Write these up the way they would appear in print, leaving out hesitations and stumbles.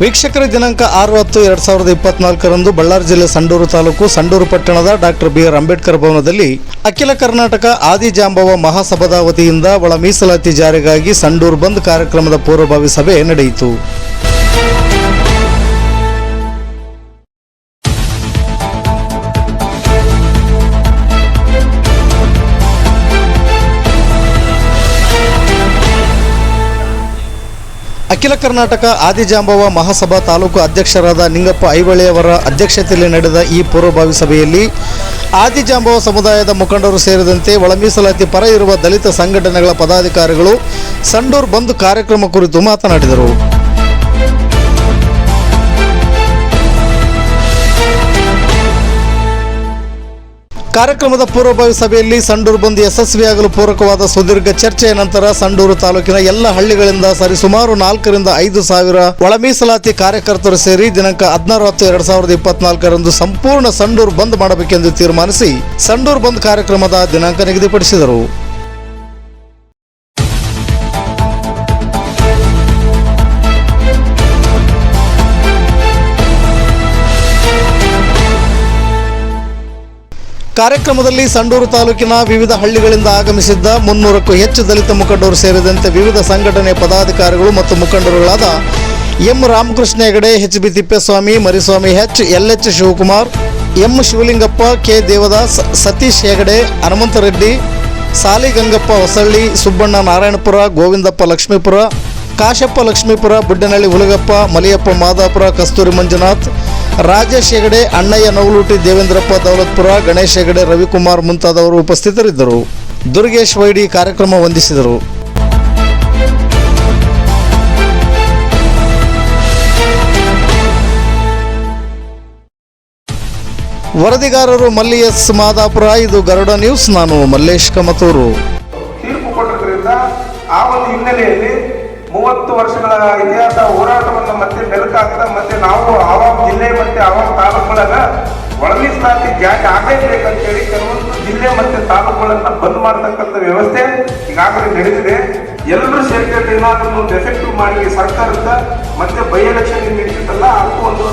ವೀಕ್ಷಕರ ದಿನಾಂಕ 6/10/2024 ಬಳ್ಳಾರಿ ಜಿಲ್ಲೆ ಸಂಡೂರು ತಾಲೂಕು ಸಂಡೂರು ಪಟ್ಟಣದ ಡಾಕ್ಟರ್ ಬಿ.ಆರ್. ಅಂಬೇಡ್ಕರ್ ಭವನದಲ್ಲಿ ಅಖಿಲ ಕರ್ನಾಟಕ ಆದಿಜಾಂಬವ ಮಹಾಸಭಾದ ವತಿಯಿಂದ ಒಳ ಮೀಸಲಾತಿ ಜಾರಿಗಾಗಿ ಸಂಡೂರು ಬಂದ್ ಕಾರ್ಯಕ್ರಮದ ಪೂರ್ವಭಾವಿ ಸಭೆ ನಡೆಯಿತು. ಅಖಿಲ ಕರ್ನಾಟಕ ಆದಿಜಾಂಬವ ಮಹಾಸಭಾ ತಾಲೂಕು ಅಧ್ಯಕ್ಷರಾದ ನಿಂಗಪ್ಪ ಐಹೊಳೆಯವರ ಅಧ್ಯಕ್ಷತೆಯಲ್ಲಿ ನಡೆದ ಈ ಪೂರ್ವಭಾವಿ ಸಭೆಯಲ್ಲಿ ಆದಿಜಾಂಬವ ಸಮುದಾಯದ ಮುಖಂಡರು ಸೇರಿದಂತೆ ಒಳ ಮೀಸಲಾತಿ ಪರ ಇರುವ ದಲಿತ ಸಂಘಟನೆಗಳ ಪದಾಧಿಕಾರಿಗಳು ಸಂಡೂರು ಬಂದ್ ಕಾರ್ಯಕ್ರಮ ಕುರಿತು ಮಾತನಾಡಿದರು. ಕಾರ್ಯಕ್ರಮದ ಪೂರ್ವಭಾವಿ ಸಭೆಯಲ್ಲಿ ಸಂಡೂರು ಬಂದ್ ಯಶಸ್ವಿಯಾಗಲು ಪೂರಕವಾದ ಸುದೀರ್ಘ ಚರ್ಚೆಯ ನಂತರ ಸಂಡೂರು ತಾಲೂಕಿನ ಎಲ್ಲ ಹಳ್ಳಿಗಳಿಂದ ಸರಿಸುಮಾರು 4 ರಿಂದ 5 ಸಾವಿರ ಒಳ ಮೀಸಲಾತಿ ಕಾರ್ಯಕರ್ತರು ಸೇರಿ ದಿನಾಂಕ 16/10/2024 ಸಂಪೂರ್ಣ ಸಂಡೂರು ಬಂದ್ ಮಾಡಬೇಕೆಂದು ತೀರ್ಮಾನಿಸಿ ಸಂಡೂರು ಬಂದ್ ಕಾರ್ಯಕ್ರಮದ ದಿನಾಂಕ ನಿಗದಿಪಡಿಸಿದರು. ಕಾರ್ಯಕ್ರಮದಲ್ಲಿ ಸಂಡೂರು ತಾಲೂಕಿನ ವಿವಿಧ ಹಳ್ಳಿಗಳಿಂದ ಆಗಮಿಸಿದ್ದ 300ಕ್ಕೂ ಹೆಚ್ಚು ದಲಿತ ಮುಖಂಡರು ಸೇರಿದಂತೆ ವಿವಿಧ ಸಂಘಟನೆ ಪದಾಧಿಕಾರಿಗಳು ಮತ್ತು ಮುಖಂಡರುಗಳಾದ M. Ramakrishna Hegde, H. B. Thippeswamy, Mariswamy, L. H. Shivakumar, M. Shivalingappa, K. Devadas, Satish Hegde, Hanumanthareddy, Saligangappa Hosalli, Subbanna Narayanapura, Govindappa Lakshmipura, Kashappa Lakshmipura, Buddanahalli Hulagappa, Maliyappa Madapura, Kasturi Manjunath, Rajesh Hegde, Annayya Navaluti, Devendrappa Daulatpura, Ganesh Hegde, Ravikumar ಮುಂತಾದವರು ಉಪಸ್ಥಿತರಿದ್ದರು. ದುರ್ಗೇಶ್ ವೈಡಿ ಕಾರ್ಯಕ್ರಮ ವಂದಿಸಿದರು. ವರದಿಗಾರರು ಮಲ್ಲಿ ಎಸ್. ಮಾದಾಪುರ. ಇದು ಗರುಡ ನ್ಯೂಸ್. ನಾನು ಮಲ್ಲೇಶ್ ಕಮತೂರು. ತೀರ್ಪು ಕೊಟ್ಟಿದ್ದರಿಂದ ಆ ಒಂದು ಹಿನ್ನೆಲೆಯಲ್ಲಿ 30 ವರ್ಷಗಳ ಇತಿಹಾಸ ಹೋರಾಟವನ್ನು ಮತ್ತೆ ಬೆಳಕಾಗ್ತಾ ಮತ್ತೆ ನಾವು ಆವಾಮ್ ಜಿಲ್ಲೆ ಮತ್ತೆ ಆವಾಮ್ ತಾಲೂಕುಗಳನ್ನ ಒಳ ಮೀಸಲಾತಿ ಜಾರಿ ಆಗಲೇಬೇಕಂತೇಳಿ ಕೆಲವೊಂದು ಜಿಲ್ಲೆ ಮತ್ತೆ ತಾಲೂಕುಗಳನ್ನ ಬಂದ್ ಮಾಡತಕ್ಕಂಥ ವ್ಯವಸ್ಥೆ ಈಗಾಗಲೇ ನಡೆದಿದೆ. ಎಲ್ಲರೂ ಸೇರ್ಕೊಂಡು ಏನಾದರೂ ಒಂದು ಎಫೆಕ್ಟಿವ್ ಮಾಡಿ ಸರ್ಕಾರದ ಮತ್ತೆ ಬೈ ಎಲೆಕ್ಷನ್ ನಡೀತಿದ್ದಲ್ಲ ಅದಕ್ಕೂ ಒಂದು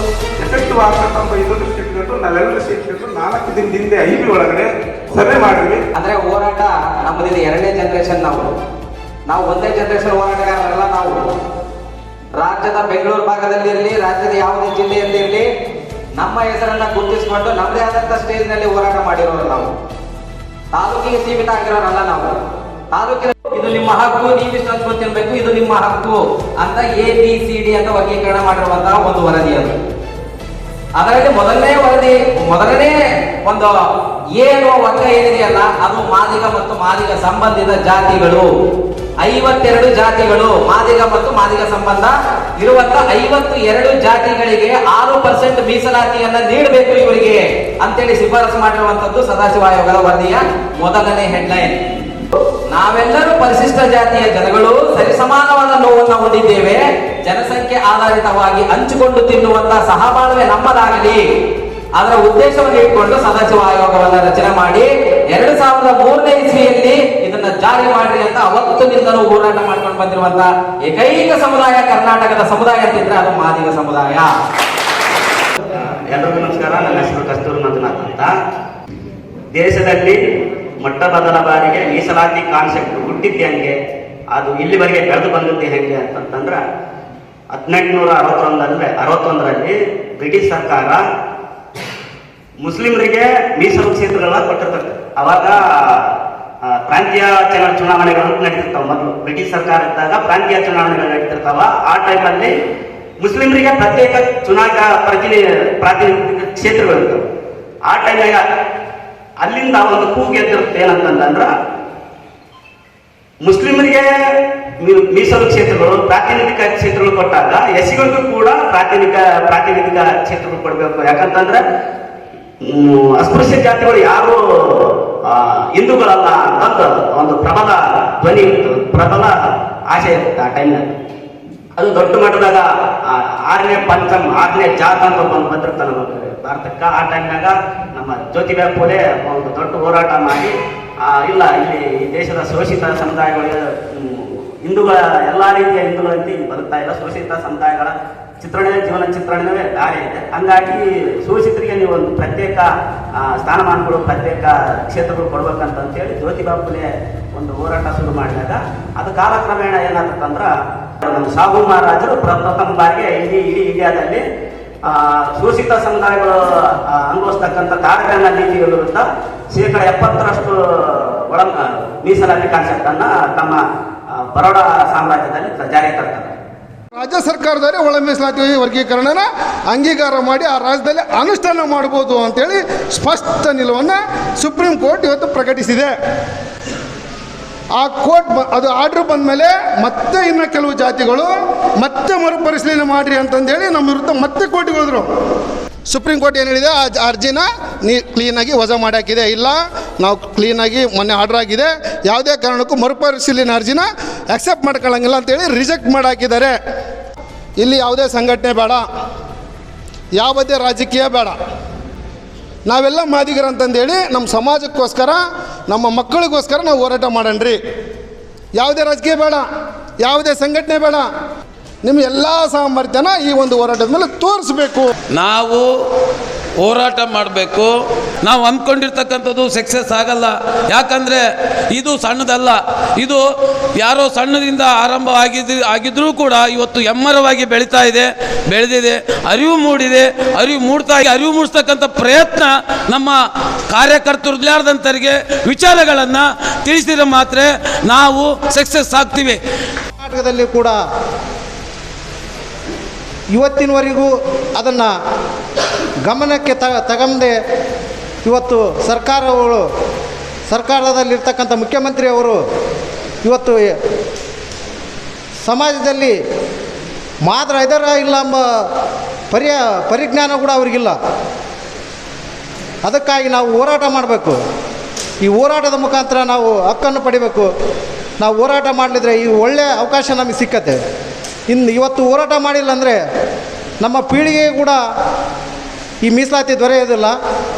ಎಫೆಕ್ಟಿವ್ ಆಗ್ತಕ್ಕಂಥ ಇದು ದೃಷ್ಟಿಟ್ಟು ನಾವೆಲ್ಲರೂ ಸೇರ್ಕೊಂಡು 4 ದಿನದ ಹಿಂದೆ ಐಬಿ ಒಳಗಡೆ ಸಭೆ ಮಾಡಿದ್ವಿ. ಅಂದ್ರೆ ಹೋರಾಟ ನಮ್ಮದಿದೆ 2ನೇ ಜನರೇಷನ್. ನಾವು 1ನೇ ಜನರೇಷನ್ ಹೋರಾಟಗಾರರಲ್ಲ. ನಾವು ರಾಜ್ಯದ ಬೆಂಗಳೂರು ಭಾಗದಲ್ಲಿ ಇರಲಿ, ರಾಜ್ಯದ ಯಾವುದೇ ಜಿಲ್ಲೆಯಲ್ಲಿ ಇರಲಿ, ನಮ್ಮ ಹೆಸರನ್ನ ಗುರುತಿಸಿಕೊಂಡು ನಮ್ಮದೇ ಆದಂತ ಸ್ಟೇಜ್ ನಲ್ಲಿ ಹೋರಾಟ ಮಾಡಿರೋರು. ನಾವು ತಾಲೂಕಿಗೆ ಸೀಮಿತ ಆಗಿರೋರಲ್ಲ. ನಾವು ತಾಲೂಕಿನ ಇದು ನಿಮ್ಮ ಹಕ್ಕು, ನೀವಿಷ್ಟು ಗೊತ್ತಿರಬೇಕು, ಇದು ನಿಮ್ಮ ಹಕ್ಕು ಅಂತ ABCD ಅಂತ ವರ್ಗೀಕರಣ ಮಾಡಿರುವಂತಹ ಒಂದು ವರದಿ. ಅದು ಅದರಲ್ಲಿ ಮೊದಲನೇ ಒಂದು ಏನು ವರ್ಗ ಏನಿದೆಯಲ್ಲ ಅದು ಮಾದಿಗ ಮತ್ತು ಮಾದಿಗ ಸಂಬಂಧಿತ ಜಾತಿಗಳು. 52 ಜಾತಿಗಳು ಮಾದಿಗ ಮತ್ತು ಮಾದಿಗ ಸಂಬಂಧ ಇರುವಂತ 52 ಜಾತಿಗಳಿಗೆ 6% ಮೀಸಲಾತಿಯನ್ನ ನೀಡಬೇಕು ಇವರಿಗೆ ಅಂತೇಳಿ ಶಿಫಾರಸು ಮಾಡಿರುವಂತದ್ದು ಸದಾಶಿವ ಆಯೋಗದ ವರದಿಯ ಮೊದಲನೇ ಹೆಡ್ಲೈನ್. ನಾವೆಲ್ಲರೂ ಪರಿಶಿಷ್ಟ ಜಾತಿಯ ಜನಗಳು ಸರಿಸಮಾನವಾದ ನೋವನ್ನು ಹೊಂದಿದ್ದೇವೆ. ಜನಸಂಖ್ಯೆ ಆಧಾರಿತವಾಗಿ ಹಂಚಿಕೊಂಡು ತಿನ್ನುವಂತಹ ಸಹಬಾಳ್ವೆ ನಮ್ಮದಾಗಲಿ ಅದರ ಉದ್ದೇಶವನ್ನು ಇಟ್ಕೊಂಡು ಸದಾಶಿವ ಆಯೋಗವನ್ನು ರಚನೆ ಮಾಡಿ 2003ನೇ ಇಸ್ವಿಯಲ್ಲಿ ಇದನ್ನ ಜಾರಿ ಮಾಡಿ ಅಂತ ಅವತ್ತಿನಿಂದಲೂ ಹೋರಾಟ ಮಾಡ್ಕೊಂಡು ಬಂದಿರುವಂತಹ ಏಕೈಕ ಸಮುದಾಯ ಕರ್ನಾಟಕದ ಸಮುದಾಯ ಅಂತಿದ್ರೆ ಅದು ಮಾದಿಗ ಸಮುದಾಯ. ಎಲ್ಲರಿಗೂ ನಮಸ್ಕಾರ. ನನ್ನ ಹೆಸರು ಕಸ್ತೂರಿ ಮಂಜುನಾಥ್ ಅಂತ. ದೇಶದಲ್ಲಿ ಮೊಟ್ಟ ಮೊದಲ ಬಾರಿಗೆ ಮೀಸಲಾತಿ ಕಾನ್ಸೆಪ್ಟ್ ಹುಟ್ಟಿದ್ದೆ ಹೆಂಗೆ, ಅದು ಇಲ್ಲಿವರೆಗೆ ಬೆಳೆದು ಬಂದದ್ದು ಹೆಂಗೆ ಅಂತಂದ್ರೆ 1861ರಲ್ಲಿ ಬ್ರಿಟಿಷ್ ಸರ್ಕಾರ ಮುಸ್ಲಿಮರಿಗೆ ಮೀಸಲು ಕ್ಷೇತ್ರಗಳನ್ನ ಕೊಟ್ಟಿರ್ತದೆ. ಅವಾಗ ಪ್ರಾಂತೀಯ ಚುನಾವಣೆಗಳು ನಡೀತಿರ್ತಾವ. ಮೊದಲು ಬ್ರಿಟಿಷ್ ಸರ್ಕಾರ ಇದ್ದಾಗ ಪ್ರಾಂತೀಯ ಚುನಾವಣೆಗಳು ನಡೀತಿರ್ತಾವ. ಆ ಟೈಮಲ್ಲಿ ಮುಸ್ಲಿಮರಿಗೆ ಪ್ರತ್ಯೇಕ ಪ್ರಾತಿನಿಧಿಕ ಕ್ಷೇತ್ರಗಳು ಇರ್ತವೆ. ಆ ಟೈಮ್ನಾಗ ಅಲ್ಲಿಂದ ಒಂದು ಕೂಗು ಎದ್ದಿರುತ್ತೆ. ಏನಂತಂದ್ರ ಮುಸ್ಲಿಮರಿಗೆ ಮೀಸಲು ಕ್ಷೇತ್ರಗಳು ಪ್ರಾತಿನಿಧಿಕ ಕ್ಷೇತ್ರಗಳು ಕೊಟ್ಟಾಗ ಎಸ್ಸಿಗಳಿಗೂ ಕೂಡ ಪ್ರಾತಿನಿಧಿಕ ಕ್ಷೇತ್ರಗಳು ಕೊಡಬೇಕು. ಯಾಕಂತಂದ್ರೆ ಅಸ್ಪೃಶ್ಯ ಜಾತಿಗಳು ಯಾರು ಹಿಂದೂಗಳಲ್ಲ ಅಂತ ಒಂದು ಪ್ರಬಲ ಧ್ವನಿ ಇತ್ತು, ಪ್ರಬಲ ಆಶೆ ಇರುತ್ತೆ ಆ ಟೈಮ್ನಲ್ಲಿ. ಅದು ದೊಡ್ಡ ಮಟ್ಟದಾಗ 6ನೇ ಜಾತ ಅಂತ ಬಂದಿರ್ತಾನೆ ಭಾರತಕ್ಕೆ. ಆ ಟೈಮ್ನಾಗ ನಮ್ಮ ಜ್ಯೋತಿಬಾ ಫುಲೆ ಒಂದು ದೊಡ್ಡ ಹೋರಾಟ ಮಾಡಿ ಇಲ್ಲ ಇಲ್ಲಿ ಈ ದೇಶದ ಶೋಷಿತ ಸಮುದಾಯಗಳಿಗೆ ಹಿಂದೂಗಳ ಎಲ್ಲ ರೀತಿಯ ಹಿಂದೂಗಳಂತೆ ಬದುಕ್ತಾ ಇಲ್ಲ, ಶೋಷಿತ ಸಮುದಾಯಗಳ ಜೀವನ ಚಿತ್ರಣವೇ ದಾರಿ ಇದೆ. ಹಂಗಾಗಿ ಶೋಷಿತರಿಗೆ ನೀವು ಒಂದು ಪ್ರತ್ಯೇಕ ಸ್ಥಾನಮಾನಗಳು, ಪ್ರತ್ಯೇಕ ಕ್ಷೇತ್ರಗಳು ಕೊಡ್ಬೇಕಂತೇಳಿ ಜ್ಯೋತಿಬಾ ಫುಲೆ ಒಂದು ಹೋರಾಟ ಶುರು ಮಾಡಿದಾಗ ಅದು ಕಾಲಕ್ರಮೇಣ ಏನಾಗ್ತಂದ್ರೆ ನಮ್ಮ ಸಾಹು ಮಹಾರಾಜರು ಪ್ರಥಮ ಬಾರಿಗೆ ಇಡೀ ಇಂಡಿಯಾದಲ್ಲಿ ಶೋಷಿತ ಸಮುದಾಯಗಳು ಅನುಭವಿಸ್ತಕ್ಕಂಥ ತಾರತಮ್ಯ ನೀತಿಯ ವಿರುದ್ಧ 70% ಒಳ ಮೀಸಲಾತಿ ಕಾನ್ಸೆಪ್ಟ್ ಅನ್ನ ತಮ್ಮ ಬರೋಡ ಸಾಮ್ರಾಜ್ಯದಲ್ಲಿ ಜಾರಿಗೆ ತರ್ತಾರೆ. ರಾಜ್ಯ ಸರ್ಕಾರದವರೇ ಒಳ ಮೀಸಲಾತಿ ವರ್ಗೀಕರಣನ ಅಂಗೀಕಾರ ಮಾಡಿ ಆ ರಾಜ್ಯದಲ್ಲಿ ಅನುಷ್ಠಾನ ಮಾಡ್ಬೋದು ಅಂತೇಳಿ ಸ್ಪಷ್ಟ ನಿಲುವನ್ನು ಸುಪ್ರೀಂ ಕೋರ್ಟ್ ಇವತ್ತು ಪ್ರಕಟಿಸಿದೆ. ಆ ಕೋರ್ಟ್ ಅದು ಆರ್ಡ್ರ್ ಬಂದ ಮೇಲೆ ಮತ್ತೆ ಇನ್ನು ಕೆಲವು ಜಾತಿಗಳು ಮತ್ತೆ ಮರುಪರಿಶೀಲನೆ ಮಾಡಿರಿ ಅಂತಂದೇಳಿ ನಮ್ಮ ವಿರುದ್ಧ ಮತ್ತೆ ಕೋರ್ಟಿಗೆ ಹೋದರು. ಸುಪ್ರೀಂ ಕೋರ್ಟ್ ಏನು ಹೇಳಿದೆ, ಆ ಅರ್ಜಿನ ಕ್ಲೀನಾಗಿ ವಜಾ ಮಾಡಿ ಹಾಕಿದೆ. ಇಲ್ಲ, ನಾವು ಕ್ಲೀನಾಗಿ ಮೊನ್ನೆ ಆರ್ಡ್ರ್ ಆಗಿದೆ, ಯಾವುದೇ ಕಾರಣಕ್ಕೂ ಮರುಪರಿಶೀಲನೆ ಅರ್ಜಿನ ಆಕ್ಸೆಪ್ಟ್ ಮಾಡ್ಕೊಳ್ಳಂಗಿಲ್ಲ ಅಂತೇಳಿ ರಿಜೆಕ್ಟ್ ಮಾಡಿ ಹಾಕಿದ್ದಾರೆ. ಇಲ್ಲಿ ಯಾವುದೇ ಸಂಘಟನೆ ಬೇಡ, ಯಾವುದೇ ರಾಜಕೀಯ ಬೇಡ, ನಾವೆಲ್ಲ ಮಾದಿಗರು ಅಂತಂದೇಳಿ ನಮ್ಮ ಸಮಾಜಕ್ಕೋಸ್ಕರ, ನಮ್ಮ ಮಕ್ಕಳಿಗೋಸ್ಕರ ನಾವು ಹೋರಾಟ ಮಾಡೋಣ್ರಿ. ಯಾವುದೇ ರಾಜಕೀಯ ಬೇಡ, ಯಾವುದೇ ಸಂಘಟನೆ ಬೇಡ, ನಿಮ್ಮ ಎಲ್ಲ ಸಾಮರ್ಥ್ಯನ ಈ ಒಂದು ಹೋರಾಟದ ಮೇಲೆ ತೋರಿಸ್ಬೇಕು. ನಾವು ಹೋರಾಟ ಮಾಡಬೇಕು. ನಾವು ಅಂದ್ಕೊಂಡಿರ್ತಕ್ಕಂಥದ್ದು ಸಕ್ಸಸ್ ಆಗಲ್ಲ. ಯಾಕಂದರೆ ಇದು ಸಣ್ಣದಲ್ಲ, ಇದು ಯಾರೋ ಸಣ್ಣದಿಂದ ಆರಂಭ ಆಗಿದ್ರೂ ಕೂಡ ಇವತ್ತು ಎಮ್ಮರವಾಗಿ ಬೆಳೆದಿದೆ, ಅರಿವು ಮೂಡಿದೆ. ಅರಿವು ಮೂಡಿಸ್ತಕ್ಕಂಥ ಪ್ರಯತ್ನ ನಮ್ಮ ಕಾರ್ಯಕರ್ತರು ಇಲ್ಲಾರ್ದಂಥರಿಗೆ ವಿಚಾರಗಳನ್ನು ತಿಳಿಸಿದ್ರೆ ಮಾತ್ರ ನಾವು ಸಕ್ಸಸ್ ಆಗ್ತೀವಿ. ಕರ್ನಾಟಕದಲ್ಲಿ ಕೂಡ ಇವತ್ತಿನವರೆಗೂ ಅದನ್ನು ಗಮನಕ್ಕೆ ತಗಂದೆ ಇವತ್ತು ಸರ್ಕಾರದಲ್ಲಿರ್ತಕ್ಕಂಥ ಮುಖ್ಯಮಂತ್ರಿಯವರು ಇವತ್ತು ಸಮಾಜದಲ್ಲಿ ಮಾತ್ರ ಇದರ ಇಲ್ಲ ಎಂಬ ಪರಿಜ್ಞಾನ ಕೂಡ ಅವ್ರಿಗಿಲ್ಲ. ಅದಕ್ಕಾಗಿ ನಾವು ಹೋರಾಟ ಮಾಡಬೇಕು. ಈ ಹೋರಾಟದ ಮುಖಾಂತರ ನಾವು ಹಕ್ಕನ್ನು ಪಡಿಬೇಕು. ನಾವು ಹೋರಾಟ ಮಾಡಲಿದ್ರೆ ಈ ಒಳ್ಳೆಯ ಅವಕಾಶ ನಮಗೆ ಸಿಕ್ಕತ್ತೆ. ಇವತ್ತು ಹೋರಾಟ ಮಾಡಿಲ್ಲ ಅಂದರೆ ನಮ್ಮ ಪೀಳಿಗೆ ಕೂಡ ಈ ಮೀಸಲಾತಿ ದೊರೆಯೋದಿಲ್ಲ.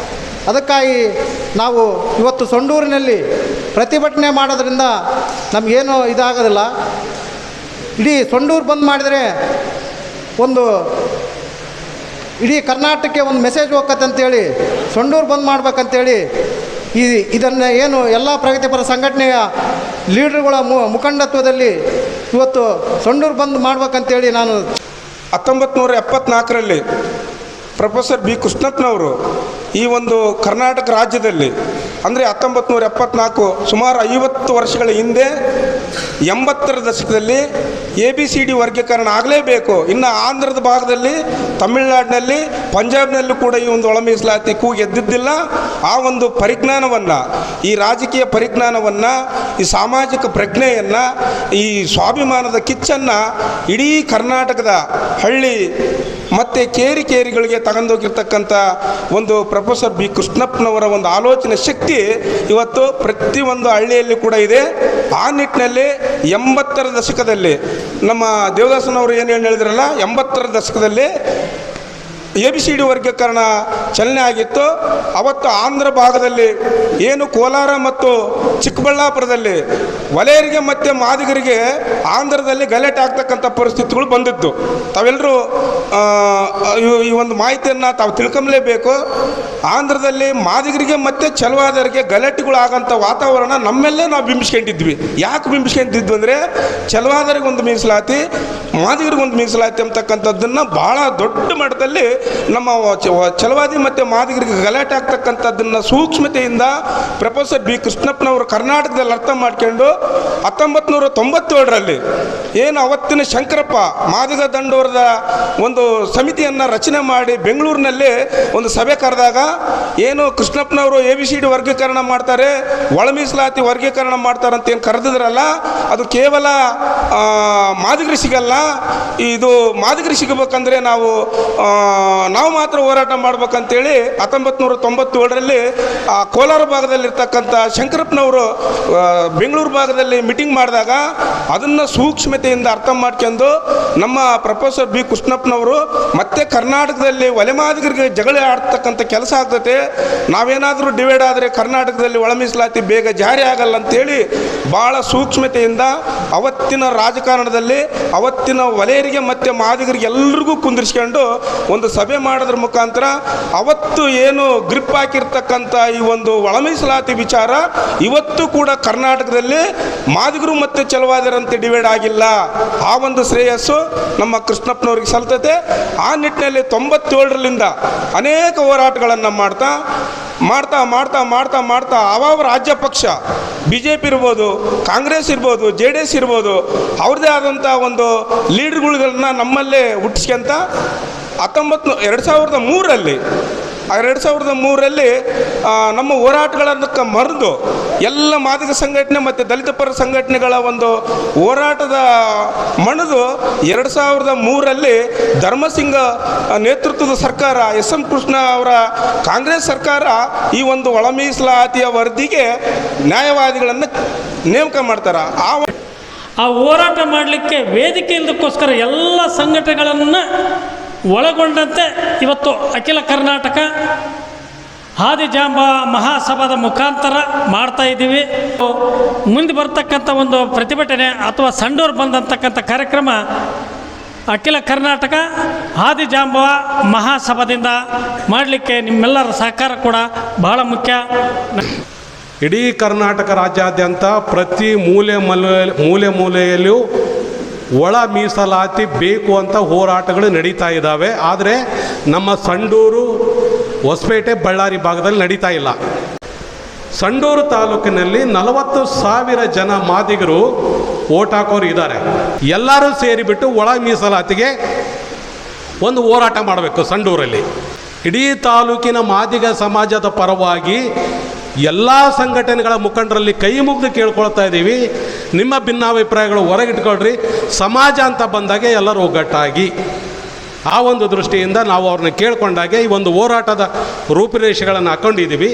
ಅದಕ್ಕಾಗಿ ನಾವು ಇವತ್ತು ಸೊಂಡೂರಿನಲ್ಲಿ ಪ್ರತಿಭಟನೆ ಮಾಡೋದ್ರಿಂದ ನಮಗೇನು ಇದಾಗೋದಿಲ್ಲ. ಇಡೀ ಸೊಂಡೂರು ಬಂದ್ ಮಾಡಿದರೆ ಒಂದು ಇಡೀ ಕರ್ನಾಟಕಕ್ಕೆ ಒಂದು ಮೆಸೇಜ್ ಹೋಗತ್ತೆ ಅಂತೇಳಿ ಸೊಂಡೂರು ಬಂದ್ ಮಾಡ್ಬೇಕಂತೇಳಿ ಇದನ್ನು ಏನು ಎಲ್ಲ ಪ್ರಗತಿಪರ ಸಂಘಟನೆಯ ಲೀಡರ್ಗಳ ಮುಖಂಡತ್ವದಲ್ಲಿ ಇವತ್ತು ಸೊಂಡೂರು ಬಂದ್ ಮಾಡ್ಬೇಕಂತೇಳಿ ನಾನು 1974ರಲ್ಲಿ ಪ್ರೊಫೆಸರ್ ಬಿ ಕೃಷ್ಣಪ್ಪನವರು ಈ ಒಂದು ಕರ್ನಾಟಕ ರಾಜ್ಯದಲ್ಲಿ ಅಂದರೆ 1974 ಸುಮಾರು 50 ವರ್ಷಗಳ ಹಿಂದೆ 80ರ ದಶಕದಲ್ಲಿ ABCD ವರ್ಗೀಕರಣ ಆಗಲೇಬೇಕು. ಇನ್ನು ಆಂಧ್ರದ ಭಾಗದಲ್ಲಿ, ತಮಿಳುನಾಡಿನಲ್ಲಿ, ಪಂಜಾಬ್ನಲ್ಲೂ ಕೂಡ ಈ ಒಂದು ಒಳ ಮೀಸಲಾತಿ ಕೂಗು ಎದ್ದಿದ್ದಿಲ್ಲ. ಆ ಒಂದು ಪರಿಜ್ಞಾನವನ್ನು, ಈ ರಾಜಕೀಯ ಪರಿಜ್ಞಾನವನ್ನು, ಈ ಸಾಮಾಜಿಕ ಪ್ರಜ್ಞೆಯನ್ನು, ಈ ಸ್ವಾಭಿಮಾನದ ಕಿಚ್ಚನ್ನು ಇಡೀ ಕರ್ನಾಟಕದ ಹಳ್ಳಿ ಮತ್ತು ಕೇರಿಗಳಿಗೆ ತಗೊಂಡೋಗಿರ್ತಕ್ಕಂಥ ಒಂದು ಪ್ರೊಫೆಸರ್ ಬಿ ಕೃಷ್ಣಪ್ಪನವರ ಒಂದು ಆಲೋಚನೆ ಶಕ್ತಿ ಇವತ್ತು ಪ್ರತಿಯೊಂದು ಹಳ್ಳಿಯಲ್ಲಿ ಕೂಡ ಇದೆ. ಆ ನಿಟ್ಟಿನಲ್ಲಿ 80ರ ದಶಕದಲ್ಲಿ ನಮ್ಮ ದೇವದಾಸನವರು ಏನು ಹೇಳಿದ್ರಲ್ಲ, 80ರ ದಶಕದಲ್ಲಿ ABCD ವರ್ಗೀಕರಣ ಚಲನೆ ಆಗಿತ್ತು. ಅವತ್ತು ಆಂಧ್ರ ಭಾಗದಲ್ಲಿ ಏನು ಕೋಲಾರ ಮತ್ತು ಚಿಕ್ಕಬಳ್ಳಾಪುರದಲ್ಲಿ ವಲಯರಿಗೆ ಮತ್ತು ಮಾದಿಗರಿಗೆ ಆಂಧ್ರದಲ್ಲಿ ಗಲಾಟೆ ಆಗ್ತಕ್ಕಂಥ ಪರಿಸ್ಥಿತಿಗಳು ಬಂದಿತ್ತು. ತಾವೆಲ್ಲರೂ ಈ ಒಂದು ಮಾಹಿತಿಯನ್ನು ತಾವು ತಿಳ್ಕೊಂಬಲೇಬೇಕು. ಆಂಧ್ರದಲ್ಲಿ ಮಾದಿಗರಿಗೆ ಮತ್ತು ಚಲವಾದರಿಗೆ ಗಲಾಟೆಗಳು ಆಗೋಂಥ ವಾತಾವರಣ ನಮ್ಮೆಲ್ಲೇ ನಾವು ಬಿಂಬಿಸ್ಕೊಂಡಿದ್ವಿ. ಯಾಕೆ ಬಿಂಬಿಸ್ಕೊಂಡಿದ್ವಿ ಅಂದರೆ, ಚಲವಾದರಿಗೆ ಒಂದು ಮೀಸಲಾತಿ, ಮಾದಿಗರಿಗೆ ಒಂದು ಮೀಸಲಾತಿ ಅಂತಕ್ಕಂಥದ್ದನ್ನು ಭಾಳ ದೊಡ್ಡ ಮಟ್ಟದಲ್ಲಿ ನಮ್ಮ ಚಲವಾದಿ ಮತ್ತು ಮಾದಿಗರಿಗೆ ಗಲಾಟೆ ಆಗ್ತಕ್ಕಂಥದ್ದನ್ನು ಸೂಕ್ಷ್ಮತೆಯಿಂದ ಪ್ರೊಫೆಸರ್ ಬಿ ಕೃಷ್ಣಪ್ಪನವರು ಕರ್ನಾಟಕದಲ್ಲಿ ಅರ್ಥ ಮಾಡ್ಕೊಂಡು 1997ರಲ್ಲಿ ಏನು ಅವತ್ತಿನ ಶಂಕರಪ್ಪ ಮಾದಿಗ ದಂಡೋರದ ಒಂದು ಸಮಿತಿಯನ್ನು ರಚನೆ ಮಾಡಿ ಬೆಂಗಳೂರಿನಲ್ಲಿ ಒಂದು ಸಭೆ ಕರೆದಾಗ ಏನು ಕೃಷ್ಣಪ್ಪನವರು ABCD ವರ್ಗೀಕರಣ ಮಾಡ್ತಾರೆ, ಒಳ ಮೀಸಲಾತಿ ವರ್ಗೀಕರಣ ಮಾಡ್ತಾರೆ ಅಂತ ಏನು ಕರೆದಿದ್ರಲ್ಲ, ಅದು ಕೇವಲ ಮಾದಿಗರು ಸಿಗಲ್ಲ. ಇದು ಮಾದಿಗರು ಸಿಗಬೇಕಂದ್ರೆ ನಾವು ನಾವು ಮಾತ್ರ ಹೋರಾಟ ಮಾಡ್ಬೇಕಂತೇಳಿ 1997ರಲ್ಲಿ ಕೋಲಾರ ಭಾಗದಲ್ಲಿರ್ತಕ್ಕಂಥ ಶಂಕರಪ್ಪನವರು ಬೆಂಗಳೂರು ಭಾಗದಲ್ಲಿ ಮೀಟಿಂಗ್ ಮಾಡಿದಾಗ ಅದನ್ನು ಸೂಕ್ಷ್ಮತೆಯಿಂದ ಅರ್ಥ ಮಾಡ್ಕೊಂಡು ನಮ್ಮ ಪ್ರೊಫೆಸರ್ ಬಿ ಕೃಷ್ಣಪ್ಪನವರು ಮತ್ತೆ ಕರ್ನಾಟಕದಲ್ಲಿ ಒಲೆಮಾದಿಗರಿಗೆ ಜಗಳ ಆಡ್ತಕ್ಕಂಥ ಕೆಲಸ ಆಗ್ತದೆ, ನಾವೇನಾದರೂ ಡಿವೈಡ್ ಆದರೆ ಕರ್ನಾಟಕದಲ್ಲಿ ಒಳ ಮೀಸಲಾತಿ ಬೇಗ ಜಾರಿ ಆಗಲ್ಲ ಅಂತೇಳಿ ಭಾಳ ಸೂಕ್ಷ್ಮತೆಯಿಂದ ಅವತ್ತಿನ ರಾಜಕಾರಣದಲ್ಲಿ ಅವತ್ತಿನ ವಲಯರಿಗೆ ಮತ್ತು ಮಾದಿಗರಿಗೆ ಎಲ್ರಿಗೂ ಕುಂದಿರಿಸ್ಕೊಂಡು ಒಂದು ಸಭೆ ಮಾಡೋದ್ರ ಮುಖಾಂತರ ಅವತ್ತು ಏನು ಗ್ರಿಪ್ ಹಾಕಿರ್ತಕ್ಕಂಥ ಈ ಒಂದು ಒಳ ಮೀಸಲಾತಿ ವಿಚಾರ ಇವತ್ತು ಕೂಡ ಕರ್ನಾಟಕದಲ್ಲಿ ಮಾದಿಗರು ಮತ್ತು ಚಲವಾದಿರಂತೆ ಡಿವೈಡ್ ಆಗಿಲ್ಲ. ಆ ಒಂದು ಶ್ರೇಯಸ್ಸು ನಮ್ಮ ಕೃಷ್ಣಪ್ಪನವ್ರಿಗೆ ಸಲ್ತತೆ. ಆ ನಿಟ್ಟಿನಲ್ಲಿ 97ರಿಂದ ಅನೇಕ ಹೋರಾಟಗಳನ್ನು ಮಾಡ್ತಾ ಮಾಡ್ತಾ ಮಾಡ್ತಾ ಮಾಡ್ತಾ ಮಾಡ್ತಾ ಅವಾವ ರಾಜ್ಯ ಪಕ್ಷ BJP ಇರ್ಬೋದು, ಕಾಂಗ್ರೆಸ್ ಇರ್ಬೋದು, JDS ಇರ್ಬೋದು, ಅವ್ರದ್ದೇ ಆದಂಥ ಒಂದು ಲೀಡರ್ಗಳನ್ನ ನಮ್ಮಲ್ಲೇ ಹುಟ್ಟಿಸ್ಕೊಂತ 2003ರಲ್ಲಿ ನಮ್ಮ ಹೋರಾಟಗಳನ್ನು ಮರೆದು ಎಲ್ಲ ಮಾದಿಗ ಸಂಘಟನೆ ಮತ್ತು ದಲಿತ ಪರ ಸಂಘಟನೆಗಳ ಒಂದು ಹೋರಾಟದ ಮಣಿದು 2003ರಲ್ಲಿ ಧರ್ಮಸಿಂಗ ನೇತೃತ್ವದ ಸರ್ಕಾರ SM ಕೃಷ್ಣ ಅವರ ಕಾಂಗ್ರೆಸ್ ಸರ್ಕಾರ ಈ ಒಂದು ಒಳ ಮೀಸಲಾತಿಯ ವರದಿಗೆ ನ್ಯಾಯವಾದಿಗಳನ್ನು ನೇಮಕ ಮಾಡ್ತಾರೆ. ಆ ಹೋರಾಟ ಮಾಡಲಿಕ್ಕೆ ವೇದಿಕೆ ಇಲ್ಲದಕ್ಕೋಸ್ಕರ ಎಲ್ಲ ಸಂಘಟನೆಗಳನ್ನು ಒಳಗೊಂಡಂತೆ ಇವತ್ತು ಅಖಿಲ ಕರ್ನಾಟಕ ಆದಿಜಾಂಬ ಮಹಾಸಭಾದ ಮುಖಾಂತರ ಮಾಡ್ತಾ ಇದ್ದೀವಿ. ಮುಂದೆ ಬರ್ತಕ್ಕಂಥ ಒಂದು ಪ್ರತಿಭಟನೆ ಅಥವಾ ಸಂಡೂರು ಬಂದಂತಕ್ಕಂಥ ಕಾರ್ಯಕ್ರಮ ಅಖಿಲ ಕರ್ನಾಟಕ ಆದಿಜಾಂಬ ಮಹಾಸಭಾದಿಂದ ಮಾಡಲಿಕ್ಕೆ ನಿಮ್ಮೆಲ್ಲರ ಸಹಕಾರ ಕೂಡ ಬಹಳ ಮುಖ್ಯ. ಇಡೀ ಕರ್ನಾಟಕ ರಾಜ್ಯಾದ್ಯಂತ ಪ್ರತಿ ಮೂಲೆಯಲ್ಲೂ ಒಳ ಮೀಸಲಾತಿ ಬೇಕು ಅಂತ ಹೋರಾಟಗಳು ನಡೀತಾ ಇದ್ದಾವೆ. ಆದರೆ ನಮ್ಮ ಸಂಡೂರು, ಹೊಸಪೇಟೆ, ಬಳ್ಳಾರಿ ಭಾಗದಲ್ಲಿ ನಡೀತಾ ಇಲ್ಲ. ಸಂಡೂರು ತಾಲೂಕಿನಲ್ಲಿ 40,000 ಜನ ಮಾದಿಗರು ಓಟ್ ಹಾಕೋರು ಇದ್ದಾರೆ. ಎಲ್ಲರೂ ಸೇರಿಬಿಟ್ಟು ಒಳ ಮೀಸಲಾತಿಗೆ ಒಂದು ಹೋರಾಟ ಮಾಡಬೇಕು ಸಂಡೂರಲ್ಲಿ. ಇಡೀ ತಾಲೂಕಿನ ಮಾದಿಗ ಸಮಾಜದ ಪರವಾಗಿ ಎಲ್ಲ ಸಂಘಟನೆಗಳ ಮುಖಂಡರಲ್ಲಿ ಕೈ ಮುಗಿದು ಕೇಳ್ಕೊಳ್ತಾ ಇದ್ದೀವಿ, ನಿಮ್ಮ ಭಿನ್ನಾಭಿಪ್ರಾಯಗಳು ಹೊರಗಿಟ್ಕೊಳ್ರಿ. ಸಮಾಜ ಅಂತ ಬಂದಾಗ ಎಲ್ಲರೂ ಒಗ್ಗಟ್ಟಾಗಿ ಆ ಒಂದು ದೃಷ್ಟಿಯಿಂದ ನಾವು ಅವ್ರನ್ನ ಕೇಳ್ಕೊಂಡಾಗೆ ಈ ಒಂದು ಹೋರಾಟದ ರೂಪುರೇಷೆಗಳನ್ನು ಹಾಕ್ಕೊಂಡಿದ್ದೀವಿ.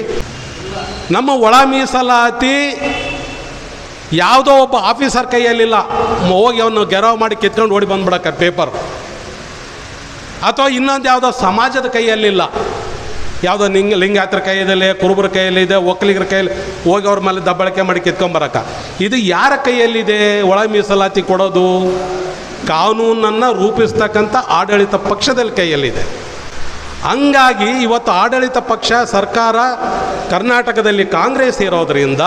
ನಮ್ಮ ಒಳ ಮೀಸಲಾತಿ ಯಾವುದೋ ಒಬ್ಬ ಆಫೀಸರ್ ಕೈಯಲ್ಲಿಲ್ಲ, ಹೋಗಿ ಅವನು ಗೆರವ್ ಮಾಡಿ ಕಿತ್ಕೊಂಡು ಓಡಿ ಬಂದ್ಬಿಡಕ್ಕೆ ಪೇಪರ್, ಅಥವಾ ಇನ್ನೊಂದು ಯಾವುದೋ ಸಮಾಜದ ಕೈಯಲ್ಲಿಲ್ಲ, ಯಾವುದೋ ಲಿಂಗಾಯತರ ಕೈಯಲ್ಲಿದೆ, ಕುರುಬರ ಕೈಯಲ್ಲಿದೆ, ಒಕ್ಕಲಿಗರ ಕೈಯಲ್ಲಿ ಹೋಗಿ ಅವ್ರ ಮೇಲೆ ದಬ್ಬಳಿಕೆ ಮಾಡಿ ಕಿತ್ಕೊಂಬರಕ. ಇದು ಯಾರ ಕೈಯಲ್ಲಿದೆ ಒಳ ಮೀಸಲಾತಿ ಕೊಡೋದು? ಕಾನೂನನ್ನು ರೂಪಿಸ್ತಕ್ಕಂಥ ಆಡಳಿತ ಪಕ್ಷದ ಕೈಯಲ್ಲಿದೆ. ಹಂಗಾಗಿ ಇವತ್ತು ಆಡಳಿತ ಪಕ್ಷ ಸರ್ಕಾರ ಕರ್ನಾಟಕದಲ್ಲಿ ಕಾಂಗ್ರೆಸ್ ಇರೋದರಿಂದ